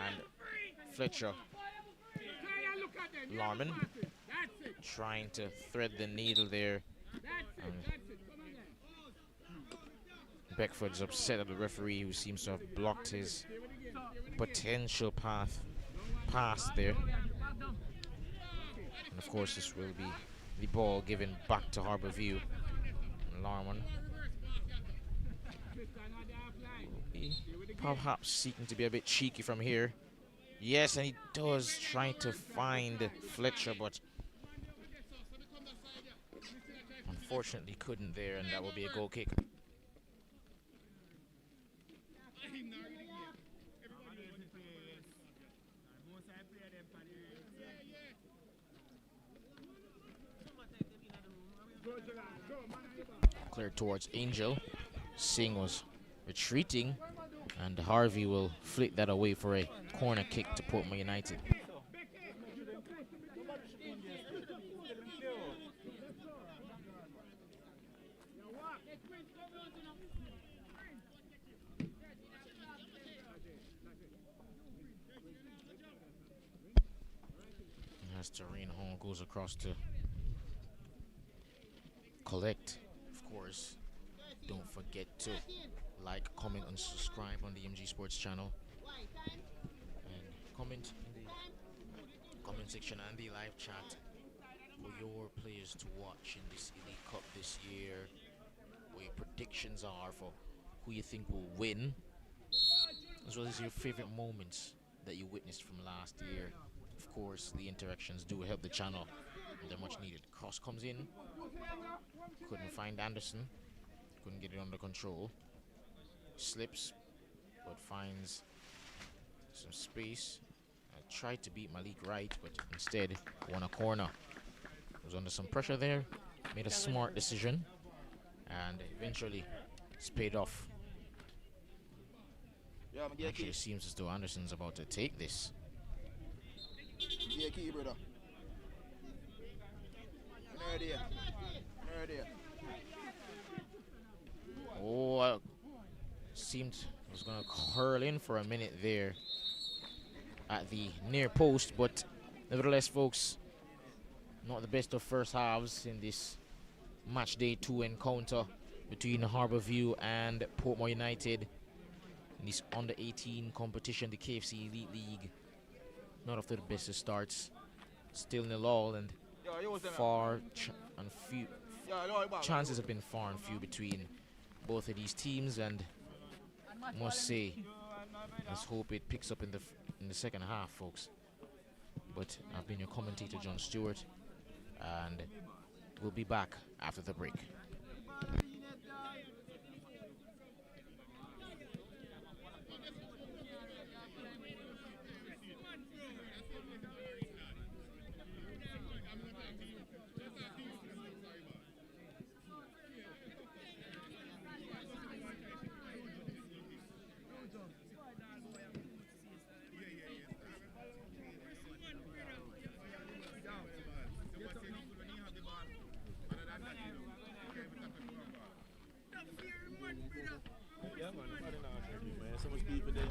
And Fletcher, Larman, trying to thread the needle there. And Beckford's upset at the referee, who seems to have blocked his potential pass there. And of course, this will be the ball given back to Harborview. Larman perhaps seeking to be a bit cheeky from here. Yes, and he does, trying to find Fletcher, but unfortunately couldn't there, and that will be a goal kick. Cleared towards Angel. Singh was retreating, and Harvey will flick that away for a corner kick to Portmore United. As Tareen Hall goes across to collect. Of course, don't forget to like, comment, and subscribe on the MG Sports channel, and comment in the comment section and the live chat for your players to watch in this Elite Cup this year, what your predictions are for who you think will win, as well as your favorite moments that you witnessed from last year. Of course, the interactions do help the channel, and they're much needed. Cross comes in, couldn't find Anderson, couldn't get it under control. Slips, but finds some space. I tried to beat Malik Wright, but instead won a corner. Was under some pressure there, made a smart decision, and eventually it's paid off. Actually, it seems as though Anderson's about to take this. Yeah, key, brother. Oh, seemed it was going to curl in for a minute there at the near post, but nevertheless, folks, not the best of first halves in this match day 2 encounter between Harborview and Portmore United in this under 18 competition, the KFC Elite League. Not after the best of starts, still 0-0, and chances have been far and few between both of these teams, and must say, let's hope it picks up in the second half, folks. But I've been your commentator, John Stewart, and we'll be back after the break. Yeah, man, nobody know how to do, man. So much people there.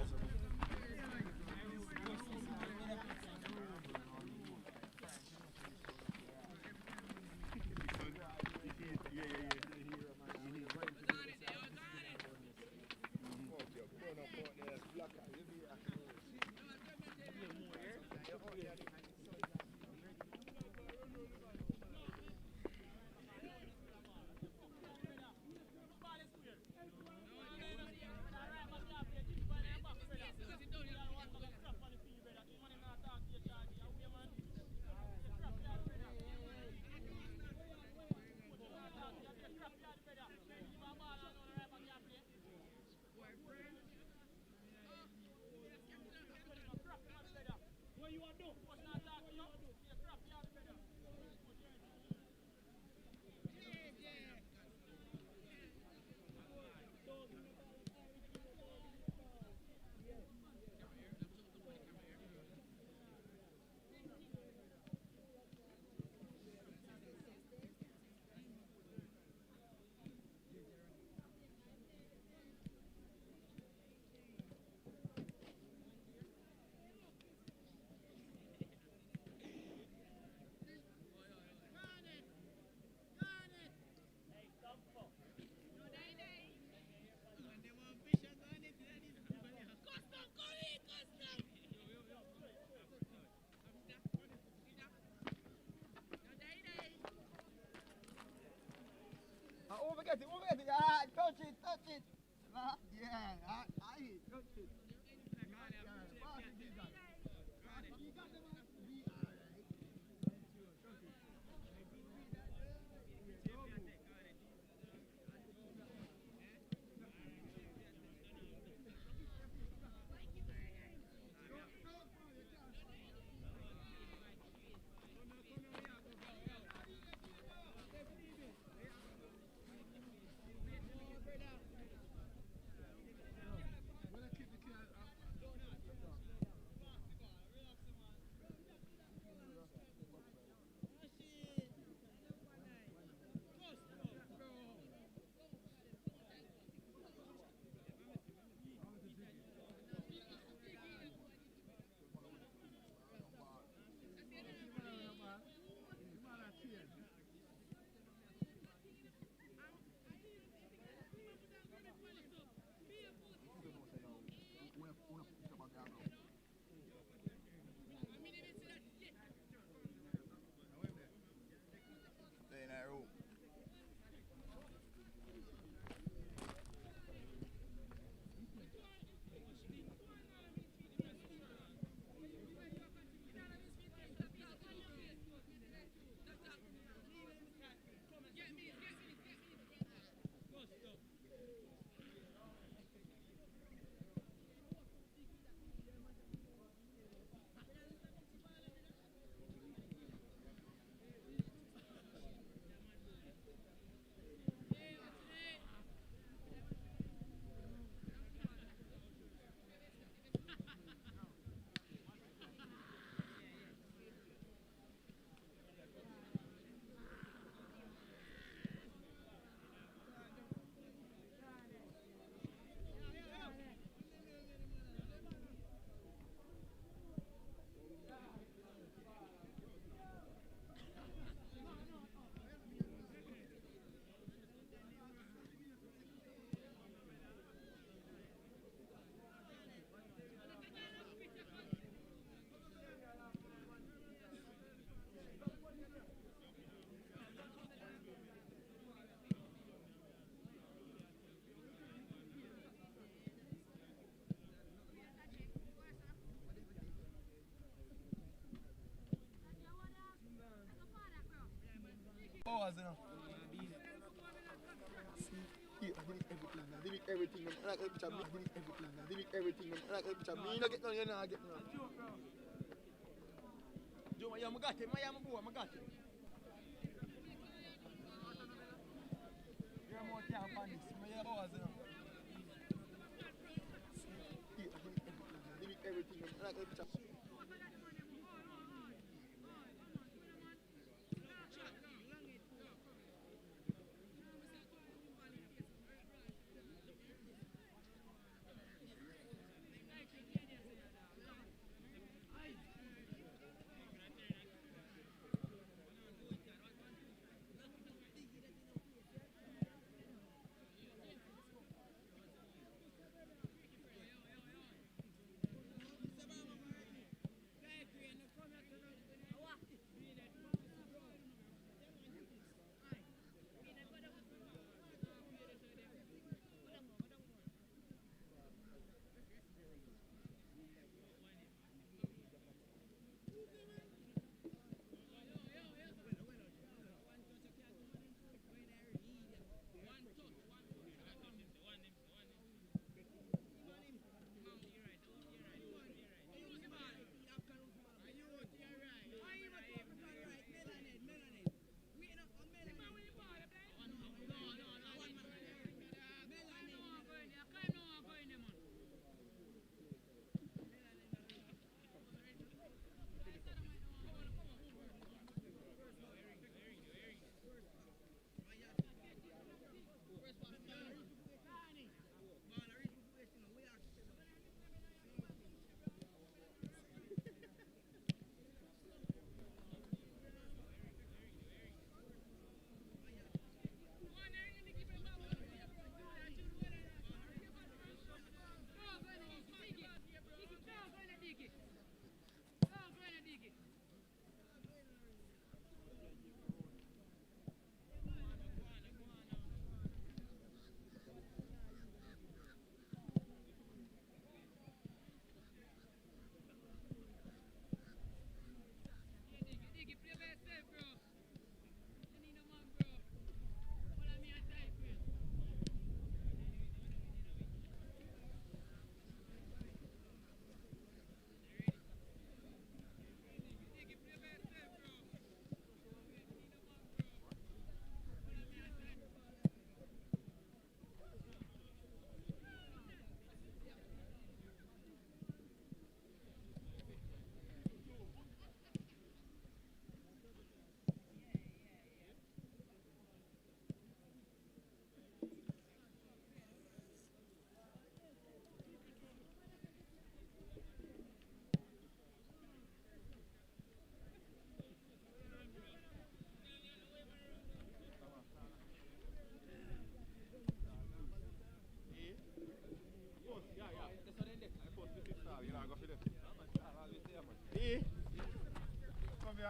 Overget it. Ah, touch it. Yeah, I hit, touch it. Stay in that room. Hours, you know. See, I delete everything. I like every picture. I delete everything. I like every picture. Me not get none. You know, I get none. Joe, I got it. I got it. You're more camp on this. My hours, you know. See, I delete everything. I like every picture.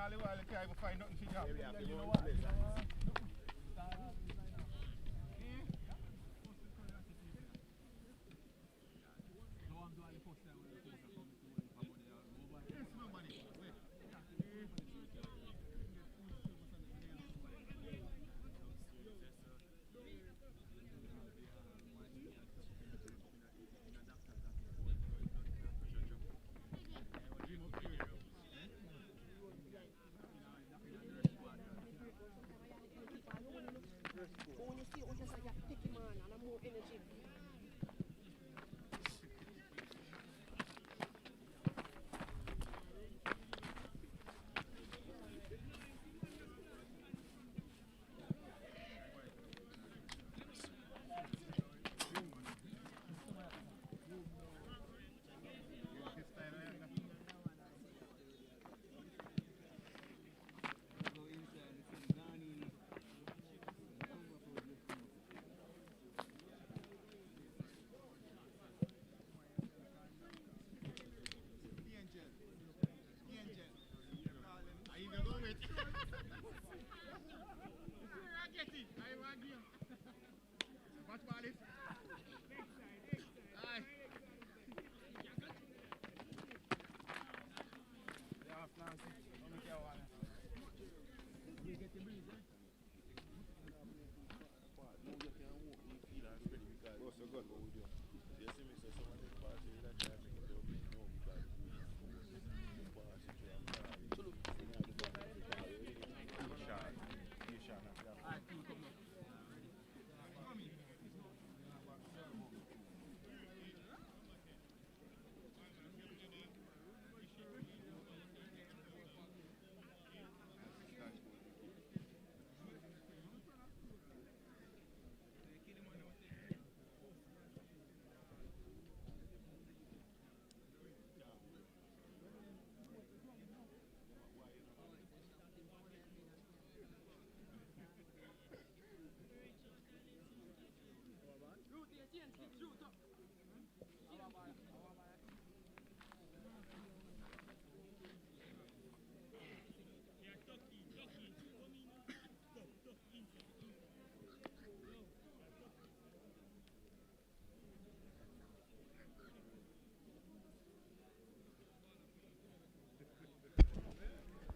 all the while, you can't even find nothing to do. You know what? When you see it, just like a picky man and a more energy.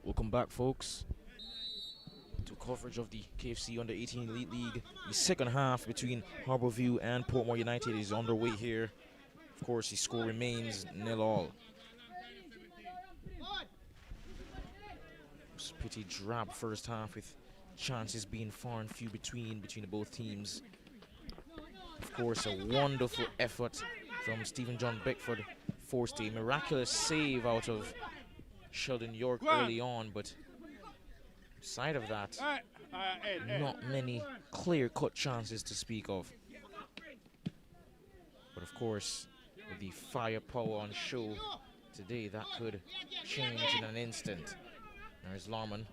Welcome back, folks, to coverage of the KFC Under 18 Elite League. The second half between Harbour and Portmore United is underway here. Of course, the score remains 0-0. It's a pretty drab first half, with chances being far and few between the both teams. Of course, a wonderful effort from Stephen John Beckford forced a miraculous save out of Sheldon York early on, but aside of that, not many clear-cut chances to speak of. But of course, with the firepower on show today, that could change in an instant. There's Larman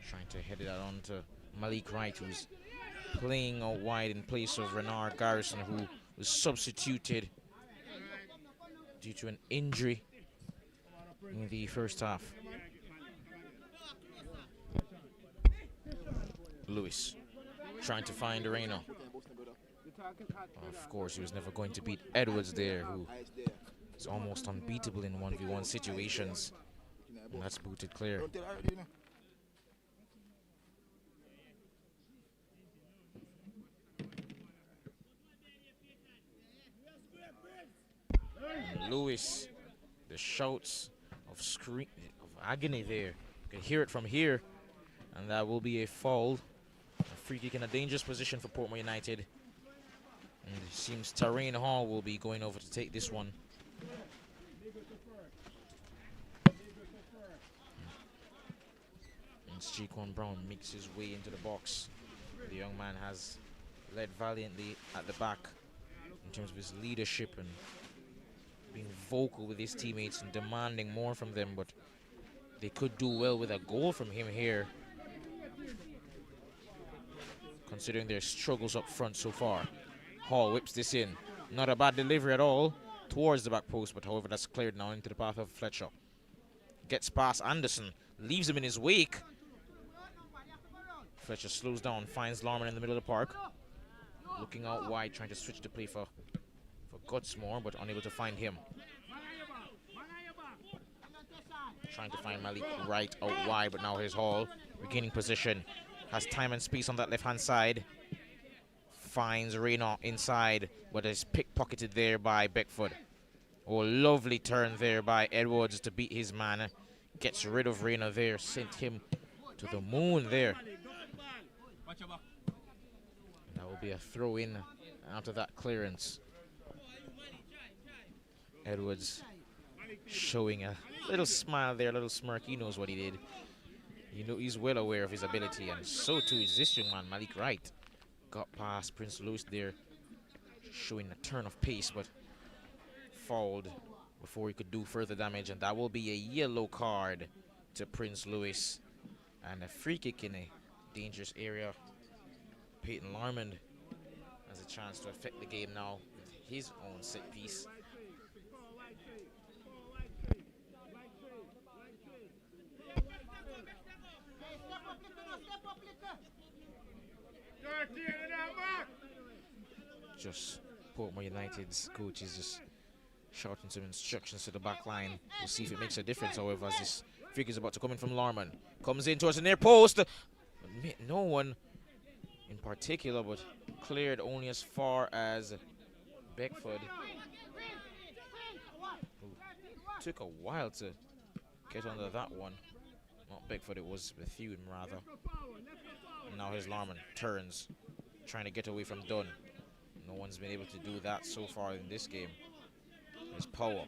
trying to head it out on to Malik Wright, who's playing out wide in place of Renard Garrison, who was substituted due to an injury in the first half. Lewis trying to find Areno. Of course, he was never going to beat Edwards there, who is almost unbeatable in 1v1 situations. And that's booted clear. Lewis, the shouts of agony there. You can hear it from here, and that will be a foul. A free kick in a dangerous position for Portmore United. And it seems Terrain Hall will be going over to take this one. And Jaquan Brown makes his way into the box. The young man has led valiantly at the back in terms of his leadership and being vocal with his teammates and demanding more from them, but they could do well with a goal from him here, considering their struggles up front so far. Hall whips this in. Not a bad delivery at all towards the back post, but however, that's cleared now into the path of Fletcher. Gets past Anderson. leaves him in his wake. Fletcher slows down, finds Larman in the middle of the park. Looking out wide, trying to switch the play for Gutsmore, but unable to find him. Trying to find Malik right out wide, but now here's Hall. Regaining position. Has time and space on that left-hand side. Finds Rayner inside, but is pickpocketed there by Beckford. Oh, lovely turn there by Edwards to beat his man. Gets rid of Rayner there, sent him to the moon there. That will be a throw-in after that clearance. Edwards showing a little smile there, a little smirk. He knows what he did. You know, he's well aware of his ability, and so too is this young man, Malik Wright. Got past Prince Louis there, showing a turn of pace, but fouled before he could do further damage, and that will be a yellow card to Prince Louis, and a free kick in a dangerous area. Peyton Larmond has a chance to affect the game now with his own set piece. Just Portmore United's coach is just shouting some instructions to the back line. We'll see if it makes a difference, however, as this figure is about to come in from Larman. Comes in towards the near post. No one in particular, but cleared only as far as Beckford. Took a while to get under that one. Not Beckford, it was Bethune rather. And now here's Larman, turns, trying to get away from Dunn. No one's been able to do that so far in this game. There's Powell,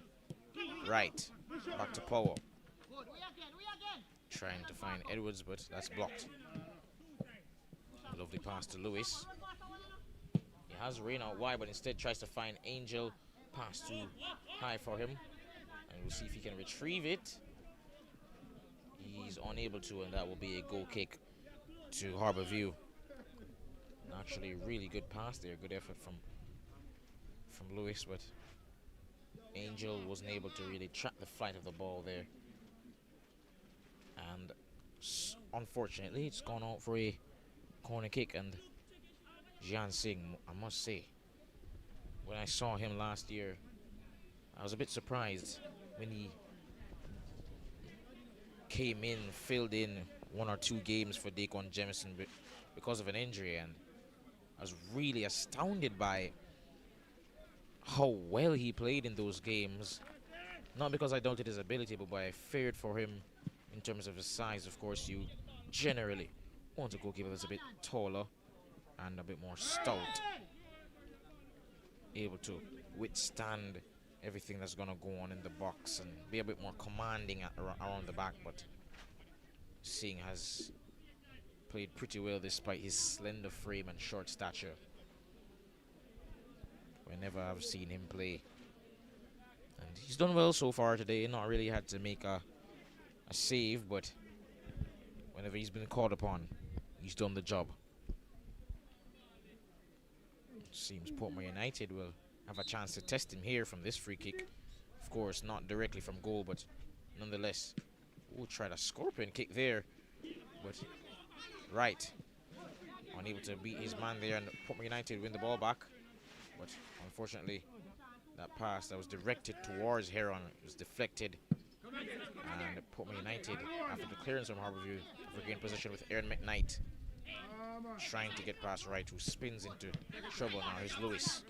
right, back to Powell. Trying to find Edwards, but that's blocked. Lovely pass to Lewis. He has Rain out wide, but instead tries to find Angel. Pass too high for him. And we'll see if he can retrieve it. He's unable to, and that will be a goal kick to Harbour View. Actually, really good pass there. Good effort from Lewis, but Angel wasn't able to really track the flight of the ball there. And unfortunately, it's gone out for a corner kick. And Jian Singh, I must say, when I saw him last year, I was a bit surprised when he came in, filled in 1 or 2 games for Daquan Jemison because of an injury, and I was really astounded by how well he played in those games. Not because I doubted his ability, but I feared for him in terms of his size. Of course, you generally want a goalkeeper that's a bit taller and a bit more stout, able to withstand everything that's going to go on in the box and be a bit more commanding around the back. But Singh has played pretty well despite his slender frame and short stature. Whenever I've seen him play, and he's done well so far today. Not really had to make a save, but whenever he's been called upon, he's done the job. It seems Portmore United will have a chance to test him here from this free kick. Of course, not directly from goal, but nonetheless. We'll try a scorpion kick there, but right, unable to beat his man there, and Portmore United win the ball back. But unfortunately, that pass that was directed towards Heron was deflected, and Portmore United, after the clearance from Harbour View, regained possession with Aaron McKnight trying to get past Wright, who spins into trouble. Now here's Lewis.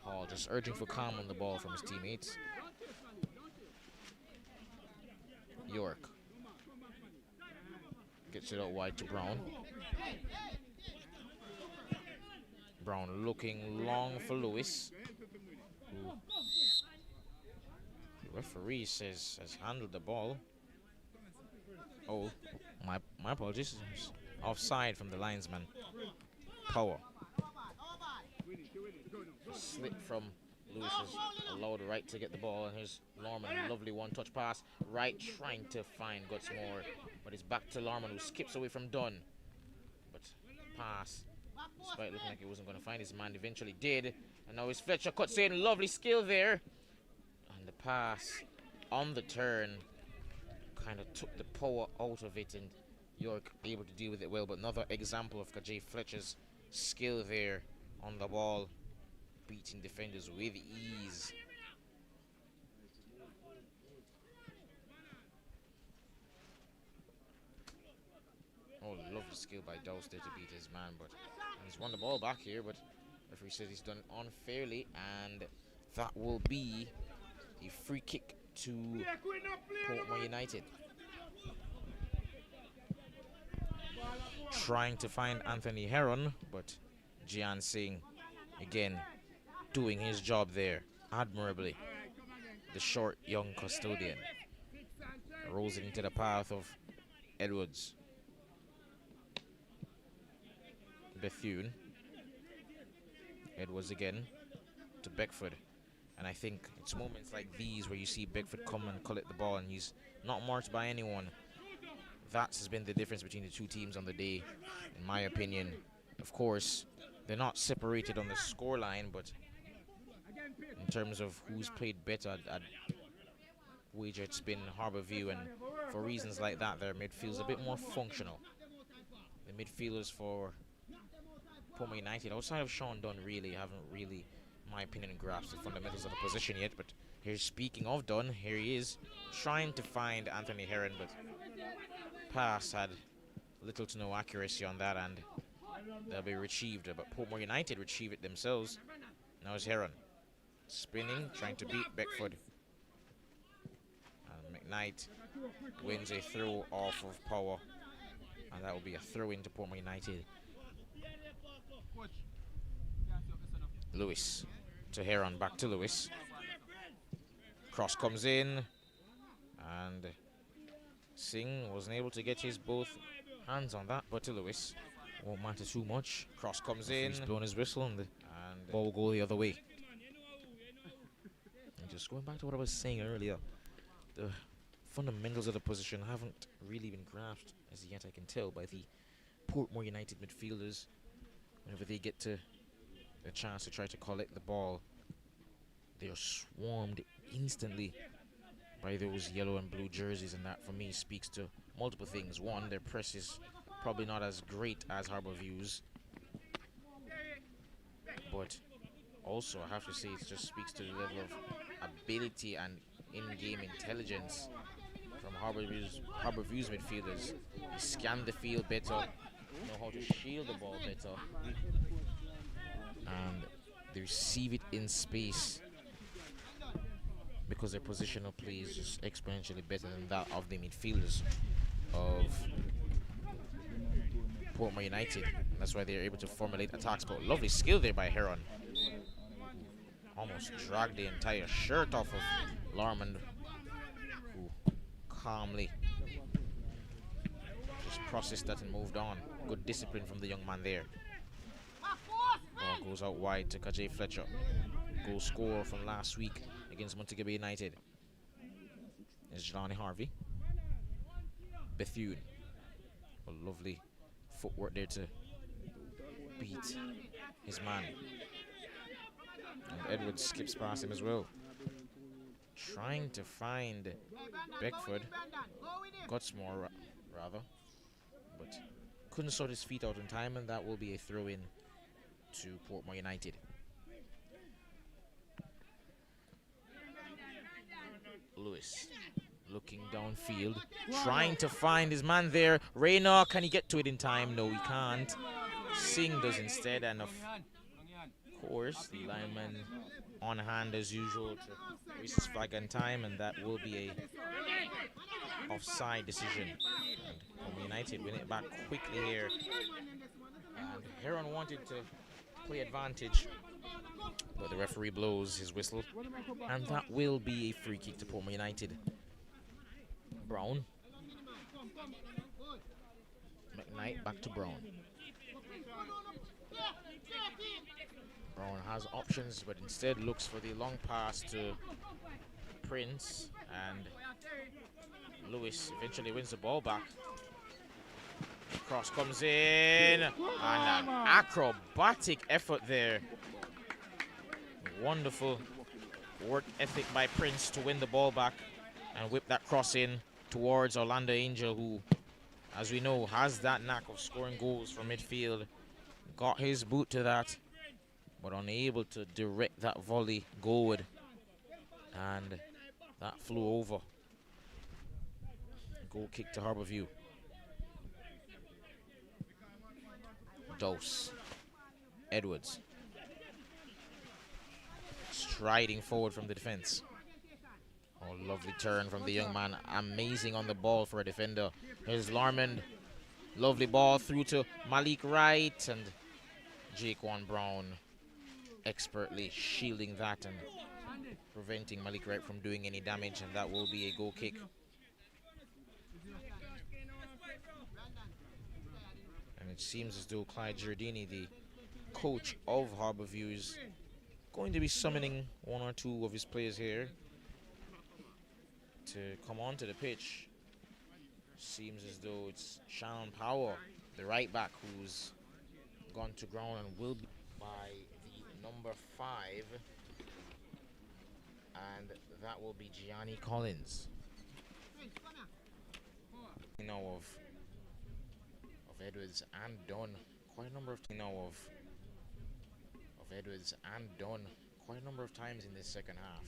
Hall just urging for calm on the ball from his teammates. York gets it out wide to Brown. Brown looking long for Lewis, who the referee says has handled the ball. Oh, my apologies. Offside from the linesman. Power. Slip from Lewis has allowed Wright to get the ball, and here's Larman, lovely one-touch pass. Wright trying to find Gutsmore, but it's back to Larman, who skips away from Dunn. But pass, despite looking like he wasn't going to find his man, eventually did. And now it's Fletcher cuts in, lovely skill there. And the pass on the turn kind of took the power out of it, and York able to deal with it well. But another example of KJ Fletcher's skill there on the ball, beating defenders with ease. Oh, lovely skill by Dowse there to beat his man, but he's won the ball back here, but referee says he's done unfairly, and that will be a free kick to Portmore United. Trying to find Anthony Heron, but Jian Singh again doing his job there admirably. The short young custodian rolls it into the path of Edwards. Bethune. Edwards again to Beckford. And I think it's moments like these where you see Beckford come and collect the ball, and he's not marked by anyone. That has been the difference between the two teams on the day, in my opinion. Of course, they're not separated on the scoreline, but in terms of who's played better, I'd wager it's been Harbourview, and for reasons like that, their midfield's a bit more functional. The midfielders for Portmore United, outside of Sean Dunn, really haven't in my opinion, grasped the fundamentals of the position yet. But here's, speaking of Dunn, here he is trying to find Anthony Heron, but pass had little to no accuracy on that, and they'll be retrieved. But Portmore United retrieve it themselves. Now it's Heron spinning, trying to beat Beckford. And McKnight wins a throw off of power, and that will be a throw into Portmore United. Lewis to Heron, back to Lewis. Cross comes in, and Singh wasn't able to get his both hands on that, but to Lewis. Won't matter too much. Cross comes in. He's blown his whistle, and the ball will go the other way. And just going back to what I was saying earlier, the fundamentals of the position haven't really been grasped as yet, I can tell, by the Portmore United midfielders. Whenever they get to a chance to try to collect the ball, they are swarmed instantly by those yellow and blue jerseys, and that for me speaks to multiple things. One, their press is probably not as great as Harbourview's, but also I have to say it just speaks to the level of ability and in-game intelligence from Harbourview's midfielders. They scan the field better, know how to shield the ball better, and they receive it in space because their positional play is just exponentially better than that of the midfielders of Portmore United. That's why they're able to formulate attacks. But lovely skill there by Heron. Almost dragged the entire shirt off of Larmond, who calmly just processed that and moved on. Good discipline from the young man there. Ball goes out wide to KJ Fletcher. Goal scorer from last week against Montego United is Jelani Harvey. Bethune. A lovely footwork there to beat his man. And Edwards skips past him as well. Trying to find Beckford. Gutsmore, rather. But couldn't sort his feet out in time, and that will be a throw-in to Portmore United. Lewis looking downfield, trying to find his man there. Rayner, can he get to it in time? No, he can't. Singh does instead, and of course the lineman on hand as usual to raise his flag in time, and that will be a offside decision. And United win it back quickly here. And Heron wanted to play advantage, but the referee blows his whistle, and that will be a free kick to Portmore United. Brown. McKnight back to Brown. Brown has options, but instead looks for the long pass to Prince, and Lewis eventually wins the ball back. Cross comes in, and an acrobatic effort there. Wonderful work ethic by Prince to win the ball back. and whip that cross in towards Orlando Angel, who, as we know, has that knack of scoring goals from midfield. Got his boot to that, but unable to direct that volley goalward, and that flew over. Goal kick to Harbourview. Dose. Edwards. Striding forward from the defense. Oh, lovely turn from the young man. Amazing on the ball for a defender. Here's Larmond. Lovely ball through to Malik Wright, and Jaquan Brown expertly shielding that and preventing Malik Wright from doing any damage, and that will be a goal kick. And it seems as though Clyde Giardini, the coach of Harbourview, is going to be summoning one or two of his players here to come onto the pitch. Seems as though it's Shannon Power, the right back, who's gone to ground and will be by the number 5, and that will be Gianni Collins. You know of Edwards and Dunn quite a number of Edwards and Dunn quite a number of times in this second half.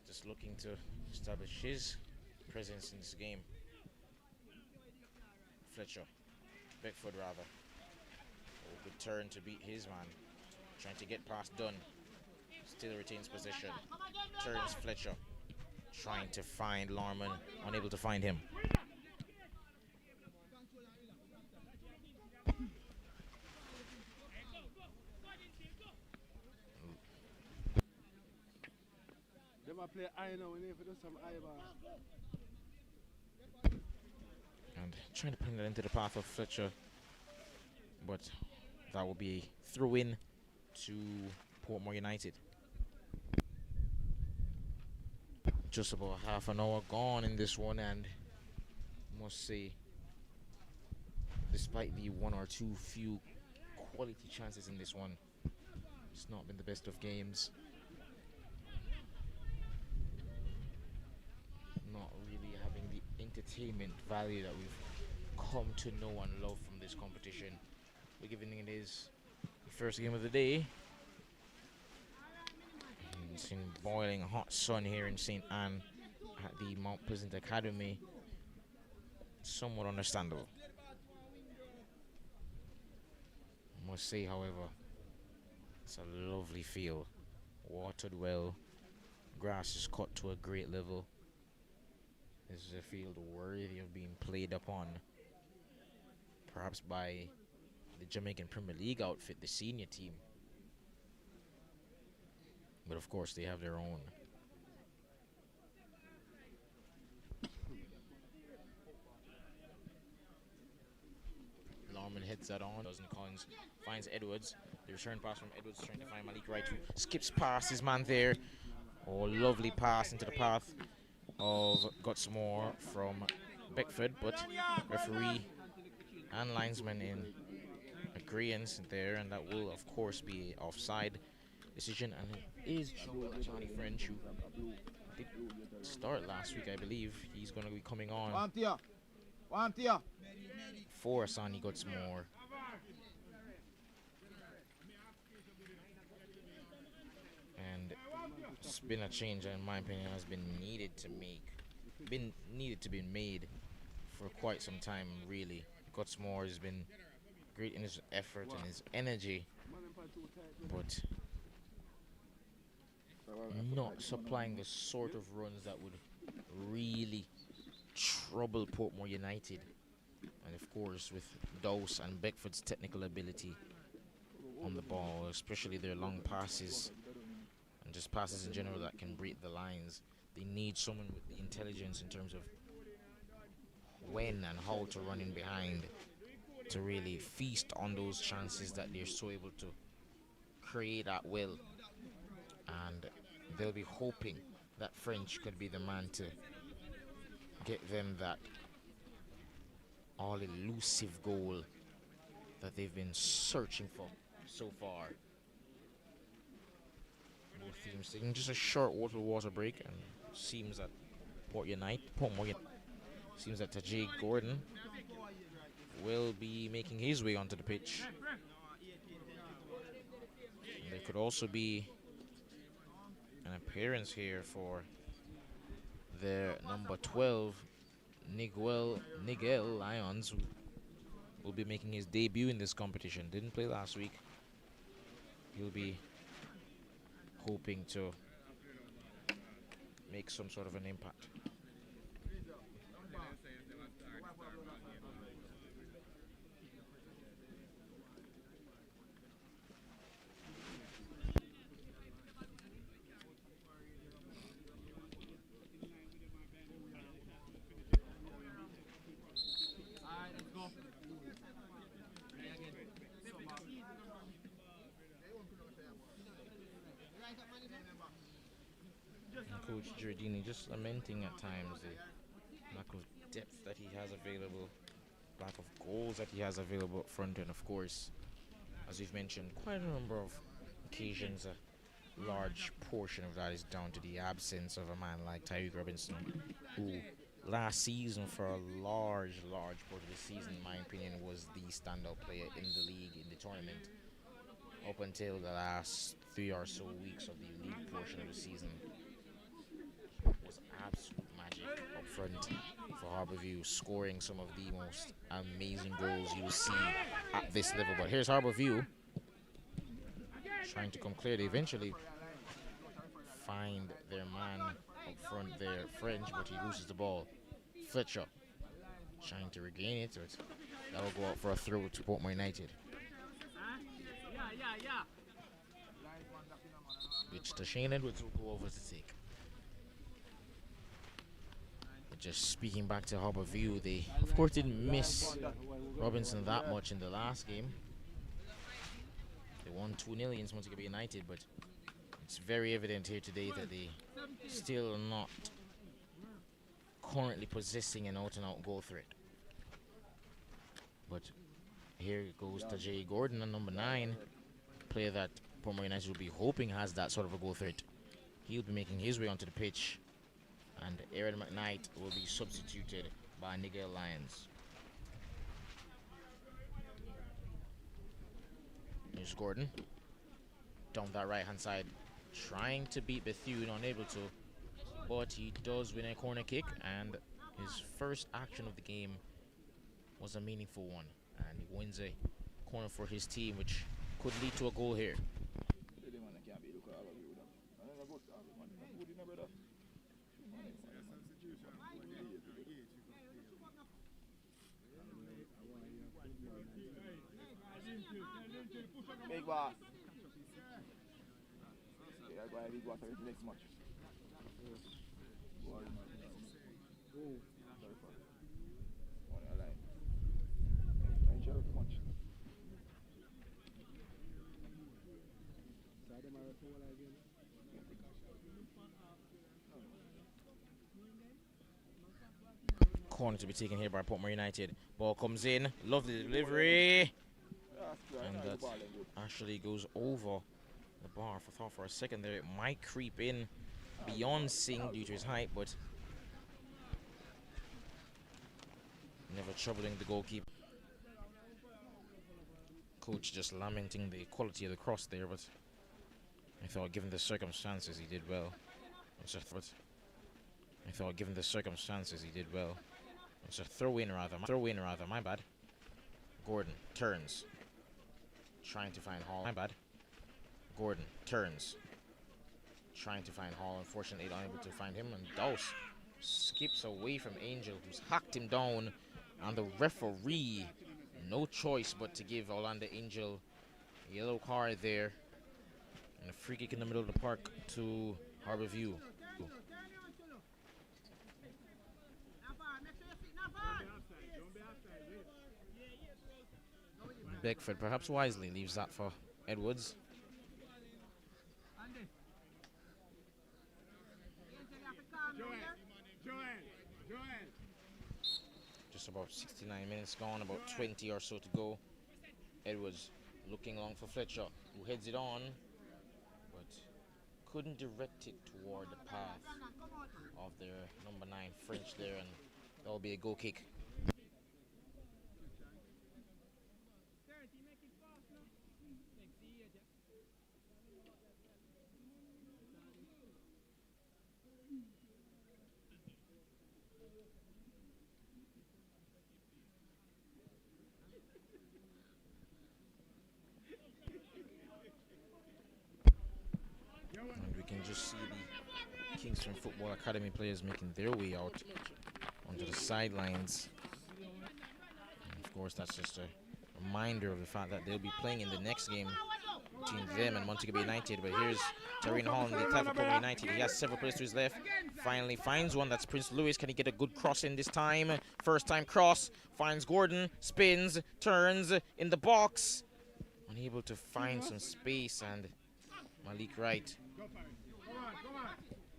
Just looking to establish his presence in this game. Beckford rather. Oh, good turn to beat his man. Trying to get past Dunn. Still retains possession. Turns Fletcher. Trying to find Larman. Unable to find him. Play eye now, we need to do some eye bar. And trying to put that into the path of Fletcher, but that will be a throw in to Portmore United. Just about half an hour gone in this one, and I must say, despite the one or two few quality chances in this one, it's not been the best of games. Not really having the entertainment value that we've come to know and love from this competition. We're giving it is the first game of the day. It's in boiling hot sun here in St. Anne at the Mount Pleasant Academy. Somewhat understandable. I must say, however, it's a lovely field. Watered well. Grass is cut to a great level. This is a field worthy of being played upon, perhaps by the Jamaican Premier League outfit, the senior team. But of course, they have their own. Larman heads that on. Collins finds Edwards. The return pass from Edwards, trying to find Malik Wright, who skips past his man there. Oh, lovely pass into the path of Gutsmore from Beckford, but referee and linesman in agreement there, and that will of course be offside decision, and it is Johnny French, who did start last week, I believe. He's going to be coming on for Sonny Gutsmore. And it's been a change that, in my opinion, has been needed to be made for quite some time, really. Gutsmore has been great in his effort and his energy, but not supplying the sort of runs that would really trouble Portmore United. And of course, with Dose and Beckford's technical ability on the ball, especially their long passes and just passes in general that can break the lines, they need someone with the intelligence in terms of when and how to run in behind to really feast on those chances that they're so able to create at will. And they'll be hoping that French could be the man to get them that all-elusive goal that they've been searching for so far. Both teams taking just a short water break, and seems that Portmore seems that Tajay Gordon will be making his way onto the pitch. And there could also be an appearance here for their number 12, Nigel Lyons, who will be making his debut in this competition. Didn't play last week. He'll be hoping to make some sort of an impact. Coach Giardini just lamenting at times the lack of depth that he has available, lack of goals that he has available up front, and of course, as we've mentioned, quite a number of occasions, a large portion of that is down to the absence of a man like Tyreek Robinson, who last season, for a large part of the season, in my opinion, was the standout player in the league, in the tournament, up until the last 3 or so weeks of the league portion of the season. Was absolute magic up front for Harbourview, scoring some of the most amazing goals you will see at this level. But here's Harbourview trying to come clear. They eventually find their man up front there, French, but he loses the ball. Fletcher trying to regain it, but that will go out for a throw to Portmore United. Which Shane Edwards will go over to take. But just speaking back to Harbourview, they of course didn't miss Robinson that much in the last game. They won 2-0 against Montego United, but it's very evident here today that they still are not currently possessing an out-and-out goal threat. But here goes Tajay Gordon, on number 9, player that Portmore United will be hoping has that sort of a goal threat. He'll be making his way onto the pitch, and Aaron McKnight will be substituted by Nigel Lyons. Here's Gordon down that right-hand side, trying to beat Bethune, unable to, but he does win a corner kick, and his first action of the game was a meaningful one, and he wins a corner for his team, which could lead to a goal here. Big boss. Yeah, go ahead, big boss. Next match. Corner to be taken here by Portmore United. Ball comes in, lovely delivery, and that actually goes over the bar. I thought for a second there it might creep in beyond Singh due to his height, but never troubling the goalkeeper. Coach just lamenting the quality of the cross there, but I thought given the circumstances he did well. It's a throw in rather, my bad. Gordon turns, trying to find Hall. Gordon turns, trying to find Hall. Unfortunately, unable to find him, and Dowse skips away from Angel, who's hacked him down, and the referee, no choice but to give Orlando Angel a yellow card there, and a free kick in the middle of the park to Harbourview. Beckford perhaps wisely leaves that for Edwards. Just about 69 minutes gone, about 20 or so to go. Edwards looking long for Fletcher, who heads it on, but couldn't direct it toward the path of their number 9 French there, and that will be a goal kick. And we can just see the Kingston Football Academy players making their way out onto the sidelines. And of course, that's just a reminder of the fact that they'll be playing in the next game between them and Montego Bay United. But here's Tareen Hall in the attack for Portmore United. He has several players to his left. Finally finds one. That's Prince Louis. Can he get a good cross in this time? First time cross. Finds Gordon. Spins. Turns in the box. Unable to find some space, and Malik Wright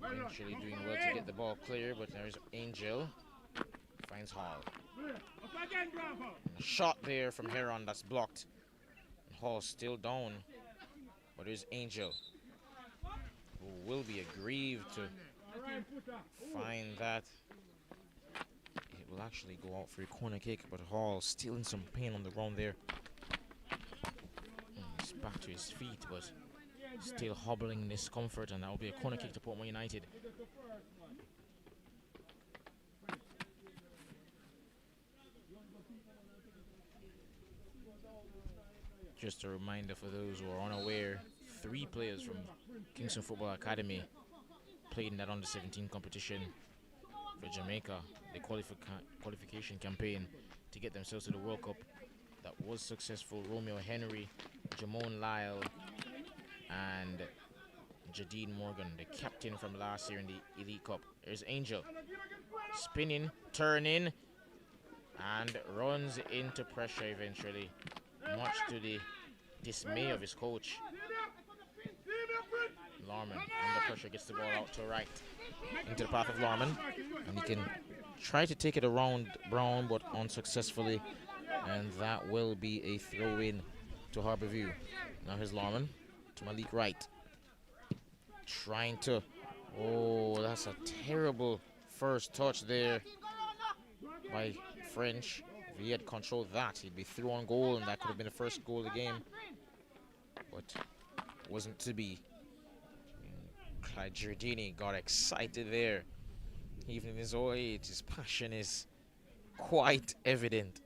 eventually doing well to get the ball clear, but there's Angel. Finds Hall. And a shot there from Heron that's blocked. And Hall still down. But there's Angel, who will be aggrieved to find that. It will actually go out for a corner kick, but Hall still in some pain on the ground there. He's back to his feet, but still hobbling in discomfort, and that will be a corner kick to Portmore United. Just a reminder for those who are unaware, 3 players from Kingston Football Academy played in that under-17 competition for Jamaica, the qualification campaign to get themselves to the World Cup. That was successful. Romeo Henry, Jamone Lyle, and Jadine Morgan, the captain from last year in the Elite Cup. There's Angel, spinning, turning, and runs into pressure eventually, much to the dismay of his coach. Larman under pressure gets the ball out to right into the path of Larman, and he can try to take it around Brown, but unsuccessfully, and that will be a throw-in to Harborview. Now here's Larman to Malik Wright, trying to, oh, that's a terrible first touch there by French. If he had controlled that, he'd be through on goal, and that could have been the first goal of the game, but wasn't to be. Clyde Giardini got excited there. Even in his old age, his passion is quite evident.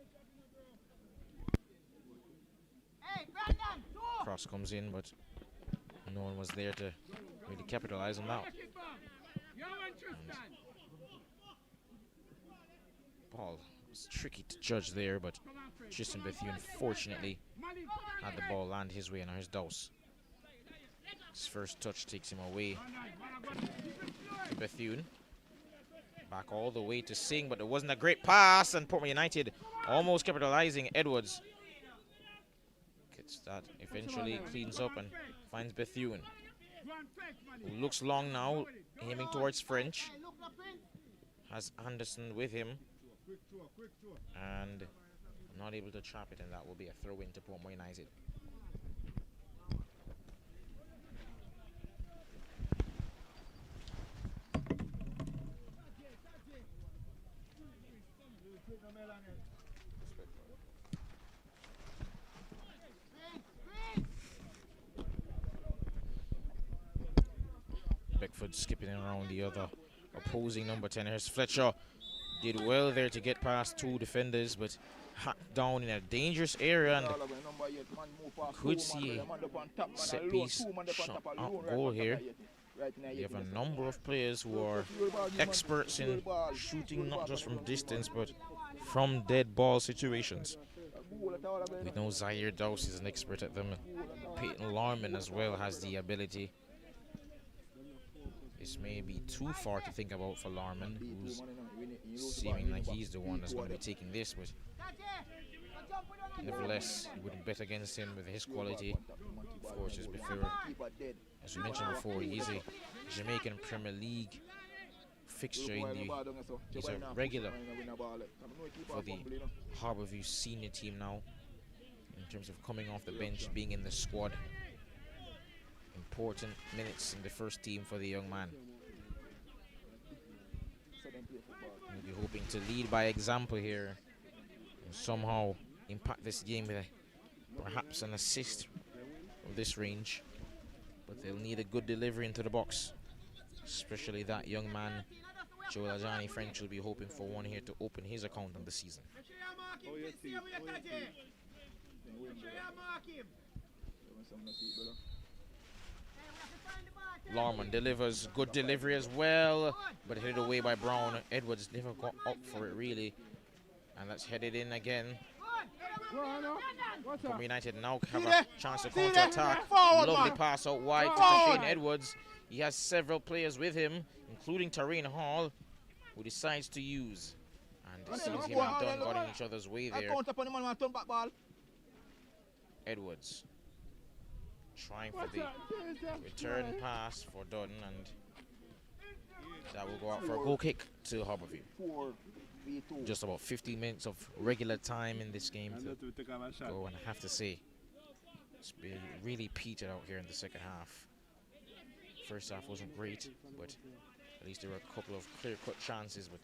Cross comes in, but no one was there to really capitalize on that. And ball was tricky to judge there, but Tristan Bethune fortunately had the ball land his way, and now here's Dowse. His first touch takes him away to Bethune. Back all the way to Singh, but it wasn't a great pass, and Portmore United almost capitalizing. Edwards gets that, eventually cleans up and finds Bethune, who looks long now, aiming towards French. Has Anderson with him, and not able to trap it, and that will be a throw-in to Portmore United. Beckford skipping around the other opposing number 10. Here's Fletcher. Did well there to get past 2 defenders, but hacked down in a dangerous area, and could see a set piece shot out goal here. You have a number of players who are experts in shooting, not just from distance, but from dead ball situations. We know Zaire Dowse is an expert at them. Peyton Larman as well has the ability. This may be too far to think about for Larman, who's seeming like he's the one that's going to be taking this, but nevertheless, you wouldn't bet against him with his quality. Of course, as we mentioned before, he's a Jamaican Premier League fixture. He's a regular for the Harborview senior team now, in terms of coming off the bench, being in the squad. Important minutes in the first team for the young man. He'll be hoping to lead by example here and somehow impact this game with perhaps an assist from this range. But they'll need a good delivery into the box, especially that young man, Joel Ajani French, will be hoping for one here to open his account on the season. Lorman delivers, good delivery as well, but headed away by Brown. Edwards never got up for it really, and that's headed in again. Portmore United now have a chance to counter-attack. Lovely pass out wide to Shane Edwards. He has several players with him, including Tareen Hall, who decides to use. And it seems him and Dunn got in each other's way there. Edwards trying for the return pass for Dunn, and that will go out for a goal kick to Harbourview. Just about 15 minutes of regular time in this game to go, and I have to say, it's been really petered out here in the second half. First half wasn't great, but at least there were a couple of clear-cut chances, but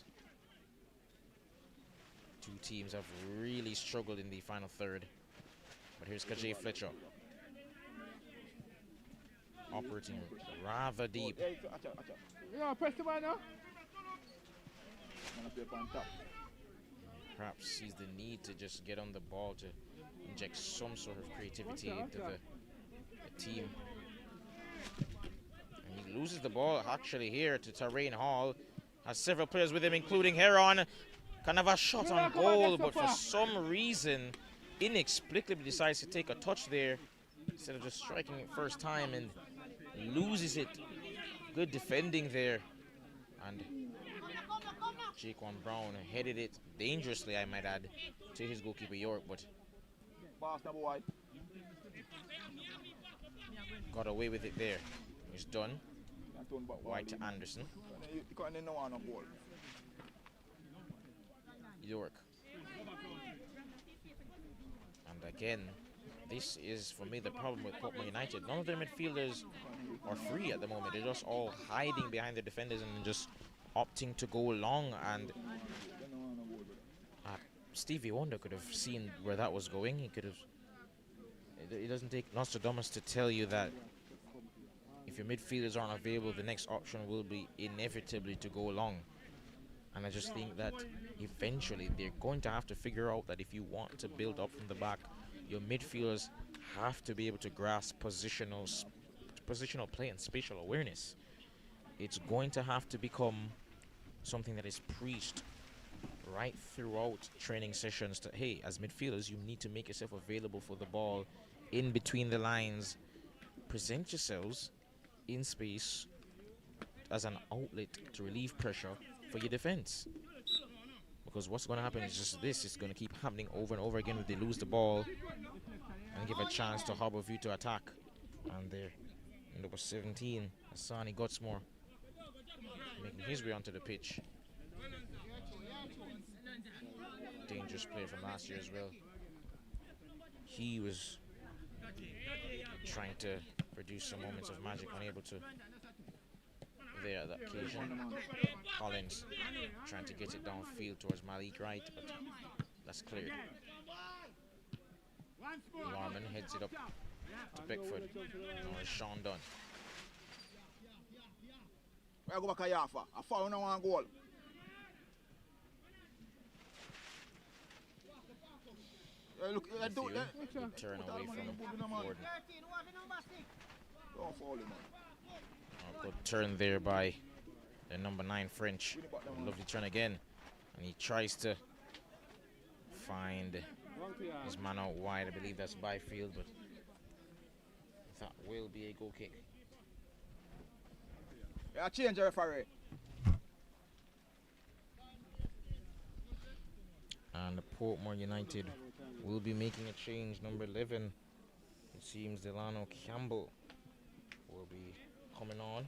two teams have really struggled in the final third. But here's Kajay Fletcher, operating rather deep. Press the man now. Perhaps sees the need to just get on the ball to inject some sort of creativity into the team. And he loses the ball actually here to Tareen Hall. Has several players with him, including Heron. Kind of a shot on goal, but for some reason, inexplicably decides to take a touch there instead of just striking it first time, and loses it. Good defending there. And Jaquan Brown headed it dangerously, I might add, to his goalkeeper York, but got away with it there. It's done. Wide to Anderson. York. And again, this is for me the problem with Portmore United. None of their midfielders are free at the moment. They're just all hiding behind their defenders and just opting to go long, and Stevie Wonder could have seen where that was going. He could have. It doesn't take Nostradamus to tell you that if your midfielders aren't available, the next option will be inevitably to go long. And I just think that eventually they're going to have to figure out that if you want to build up from the back, your midfielders have to be able to grasp positional play and spatial awareness. It's going to have to become something that is preached right throughout training sessions that, hey, as midfielders, you need to make yourself available for the ball in between the lines. Present yourselves in space as an outlet to relieve pressure for your defense. Because what's going to happen is just this. It's going to keep happening over and over again when they lose the ball and give a chance to Harbourview to attack. And there, number 17, Asani Gutsmore, making his way onto the pitch. Dangerous player from last year as well. He was trying to produce some moments of magic, unable to there at that occasion. Collins trying to get it downfield towards Malik Wright, but that's cleared. Larman heads it up to Beckford. Now it's Sean Dunn. I go back to Yafa. I found one goal. Look, turn away from Gordon. Don't fall him, man. Good turn there by the number 9 French. Lovely turn again, and he tries to find his man out wide. I believe that's Byfield, but that will be a goal kick. Yeah, change the referee. And Portmore United will be making a change. Number 11, it seems Delano Campbell will be coming on.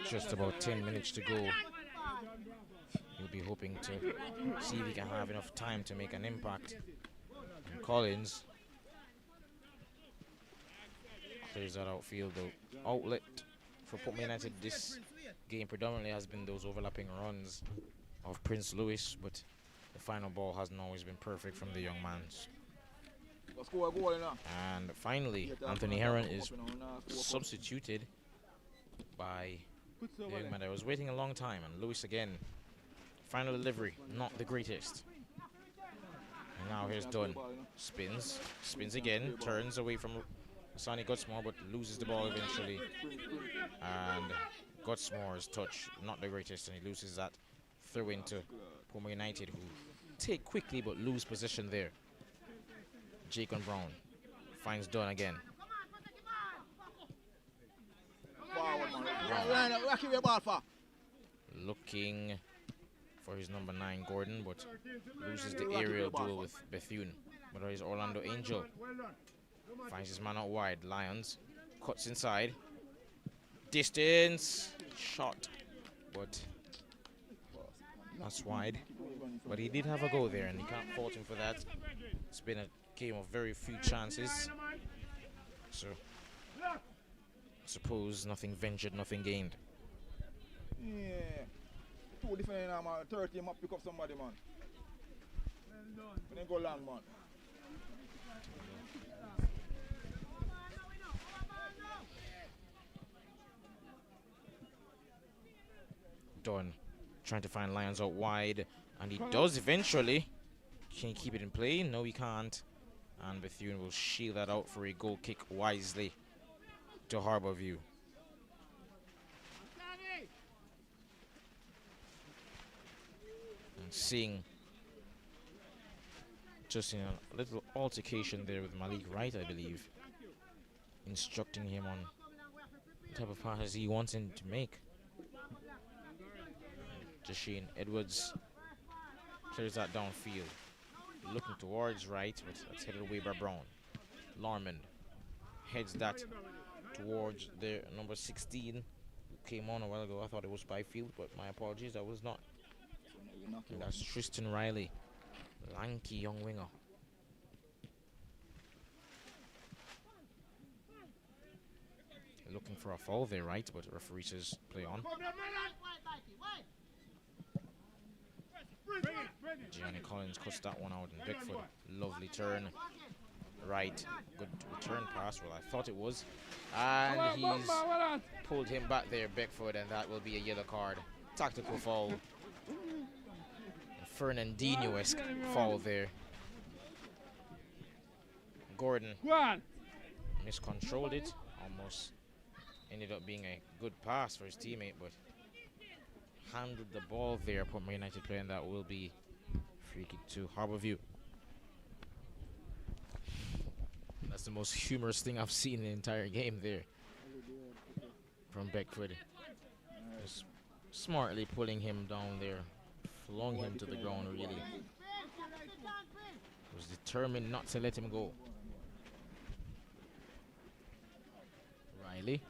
Just about 10 minutes to go. He'll be hoping to see if he can have enough time to make an impact. And Collins clears that outfield. The outlet for Portmore United this game predominantly has been those overlapping runs of Prince Louis, but the final ball hasn't always been perfect from the young man. And finally, Anthony Heron is substituted by the young man. I was waiting a long time, and Lewis again. Final delivery, not the greatest. And now here's Dunn. Spins again, turns away from Sonny Gutsmore, but loses the ball eventually. And Gutsmore's touch, not the greatest, and he loses that throw into Portmore United, who take quickly but lose possession there. Jacon Brown finds Dunn again. Looking for his number 9, Gordon, but loses the aerial duel with Bethune. But here's Orlando Angel. Finds his man out wide. Lyons cuts inside. Distance. Shot. But that's wide. But he did have a go there, and you can't fault him for that. It's been a game of very few chances. So, I suppose nothing ventured, nothing gained. Yeah. 2 defending man. 30 must pick up somebody, man. And then go land, man. Dunn trying to find Lyons out wide, and he does eventually. Can he keep it in play? No, he can't. And Bethune will shield that out for a goal kick wisely to Harbour View. And seeing just in a little altercation there with Malik Wright, I believe, instructing him on the type of passes he wants him to make. Jasheen Edwards clears that downfield, looking towards right, but that's headed away by Brown. Larmond heads that towards their number 16, who came on a while ago. I thought it was Byfield, but my apologies, that was not. And that's Tristan Riley, lanky young winger. Looking for a foul there, right? But the referee says play on. Gianni Collins cuts that one out, and Beckford, lovely turn. Right, good return pass. Well, I thought it was. And he's pulled him back there, Beckford, and that will be a yellow card. Tactical foul. Fernandinho-esque foul there. Gordon miscontrolled it. Almost ended up being a good pass for his teammate, but handled the ball there. Portmore United player, and that will be free kick to Harbour View. That's the most humorous thing I've seen in the entire game there from Beckford. Just smartly pulling him down there, flung him to the ground really. Was determined not to let him go. Riley.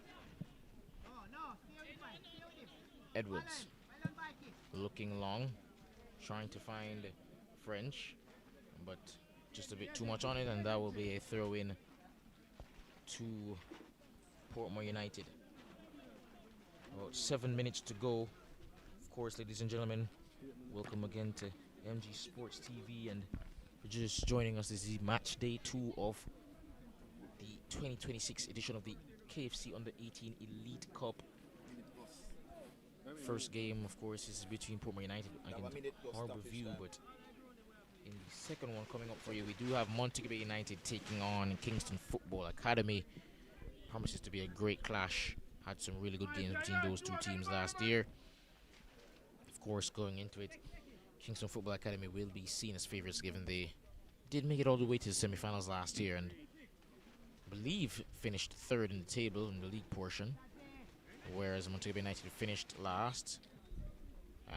Edwards. Looking long, trying to find French, but just a bit too much on it, and that will be a throw in to Portmore United. About 7 minutes to go. Of course, ladies and gentlemen, welcome again to MG Sports TV, and for just joining us, this is match day 2 of the 2026 edition of the KFC Under 18 Elite Cup. First game, of course, is between Portmore United against Harbour View, but in the second one coming up for you, we do have Montego Bay United taking on Kingston Football Academy. Promises to be a great clash. Had some really good games between those two teams last year. Of course, going into it, Kingston Football Academy will be seen as favourites, given they did make it all the way to the semi-finals last year, and I believe finished third in the table in the league portion, whereas Montego Bay United finished last.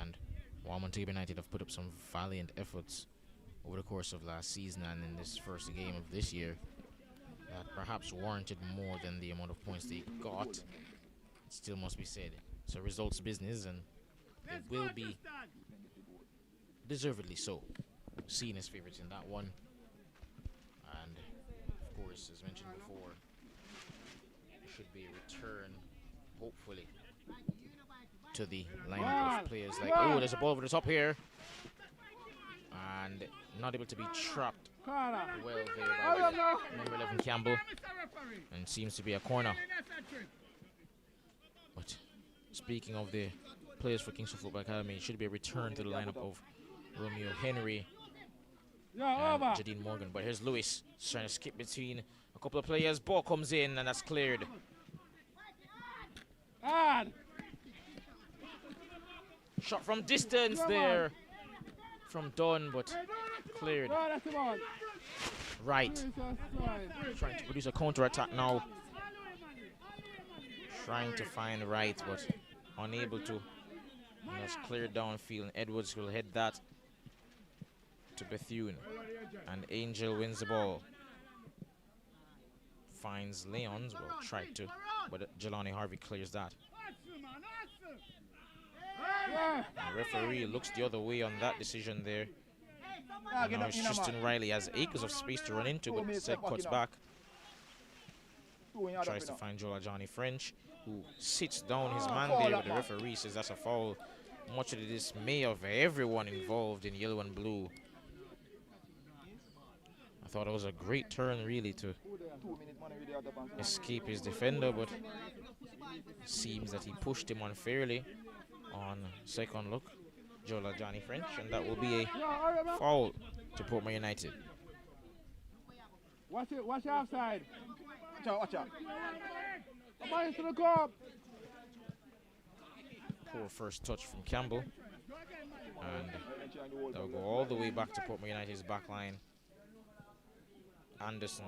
And while Montego Bay United have put up some valiant efforts over the course of last season and in this first game of this year, that perhaps warranted more than the amount of points they got, it still must be said. So results business, and there will be deservedly so, seen as favorites in that one. And of course, as mentioned before, there should be a return, hopefully, to the lineup of players. Like, oh, there's a ball over the top here, and not able to be trapped well there by number 11 Campbell, and seems to be a corner. But speaking of the players for Kingston Football Academy, it should be a return to the lineup of Romeo Henry and Jadine Morgan. But here's Lewis trying to skip between a couple of players. Ball comes in, and that's cleared. Shot from distance there from Dunn, but cleared. Right. Trying to produce a counter-attack now. Trying to find Right, but unable to. And it's cleared downfield, and Edwards will head that to Bethune. And Angel wins the ball. Finds Leons, well, tried to, but Jelani Harvey clears that. The referee looks the other way on that decision there. And now it's Tristan Riley has acres of space to run into, but instead cuts back. Tries to find Johnny French, who sits down his man there, but the referee says that's a foul. Much of the dismay of everyone involved in yellow and blue. I thought it was a great turn, really, to escape his defender, but seems that he pushed him unfairly on second look, Johnny French, and that will be a foul to Portmore United. Watch it, watch outside. Watch out. Poor first touch from Campbell, and they'll go all the way back to Portmore United's back line. Anderson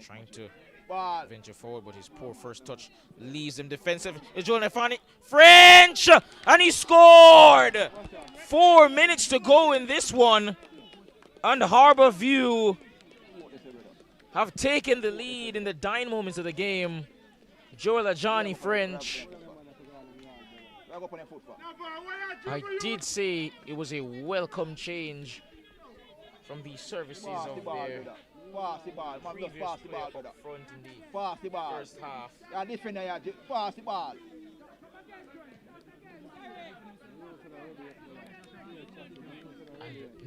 trying to venture forward, but his poor first touch leaves him defensive. It's Joel Nefani. French! And he scored! 4 minutes to go in this one. And Harbour View have taken the lead in the dying moments of the game. Joel Johnny French. I did say it was a welcome change from the services of their previous player up front in the first half. And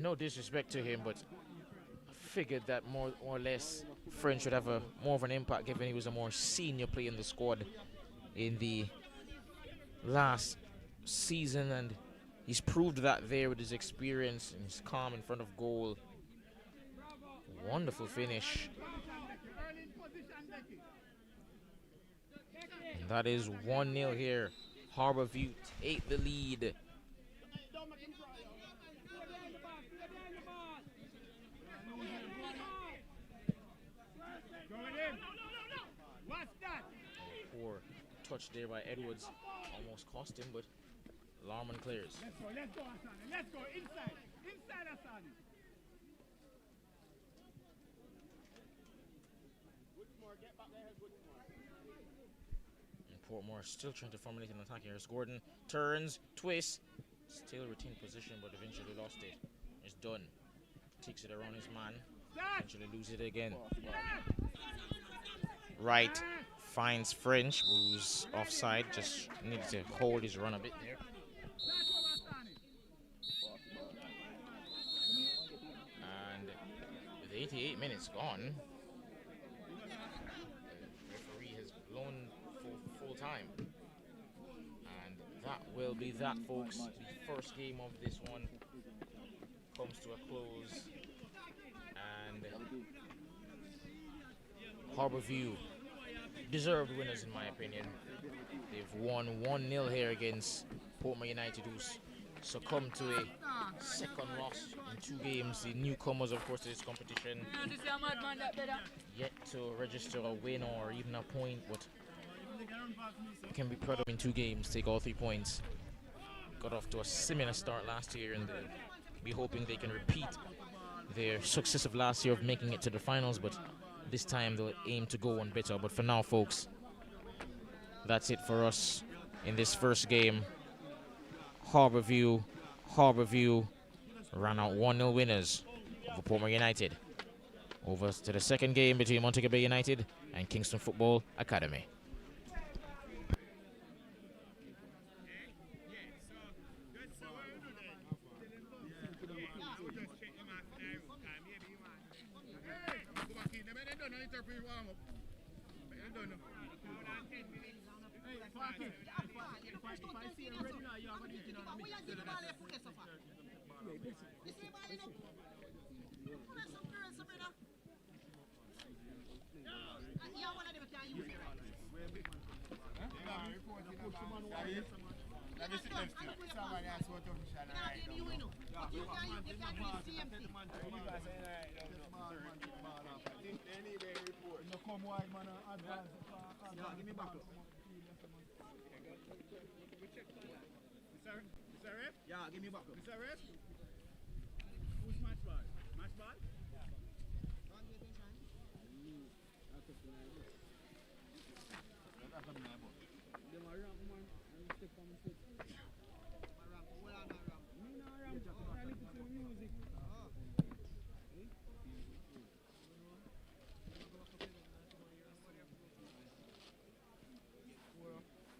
no disrespect to him, but I figured that more or less French would have more of an impact given he was a more senior player in the squad in the last season, and he's proved that there with his experience and his calm in front of goal. Wonderful finish. And that is 1-0 here. Harbour View take the lead. Poor touch there by Edwards. Almost cost him, but Larman clears. Let's go, Asani. Let's go, inside. Inside, Asani. And Portmore still trying to formulate an attack here. Gordon turns, twists, still retained position, but eventually lost it. It's done. Takes it around his man. Eventually loses it again. Right. Finds French, who's offside. Just needs to hold his run a bit there. And with 88 minutes gone, the referee has blown for full time. And that will be that, folks. The first game of this one comes to a close. And Harbour View deserved winners, in my opinion. They've won 1-0 here against Portmore United, who's succumbed to a second loss in 2 games. The newcomers, of course, to this competition, yet to register a win or even a point, but can be proud of in 2 games, take all 3 points. Got off to a similar start last year, and be hoping they can repeat their success of last year of making it to the finals, but this time they'll aim to go one better. But for now, folks, that's it for us in this first game. Harbour View ran out 1-0 winners over Portmore United. Over to the second game between Montego Bay United and Kingston Football Academy. Yeah, give me back up. Mr. Ref? Who's match ball? Match ball?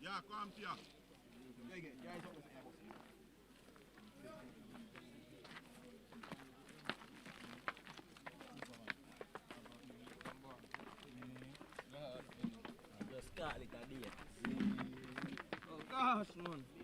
Yeah, come here. Oh gosh, man.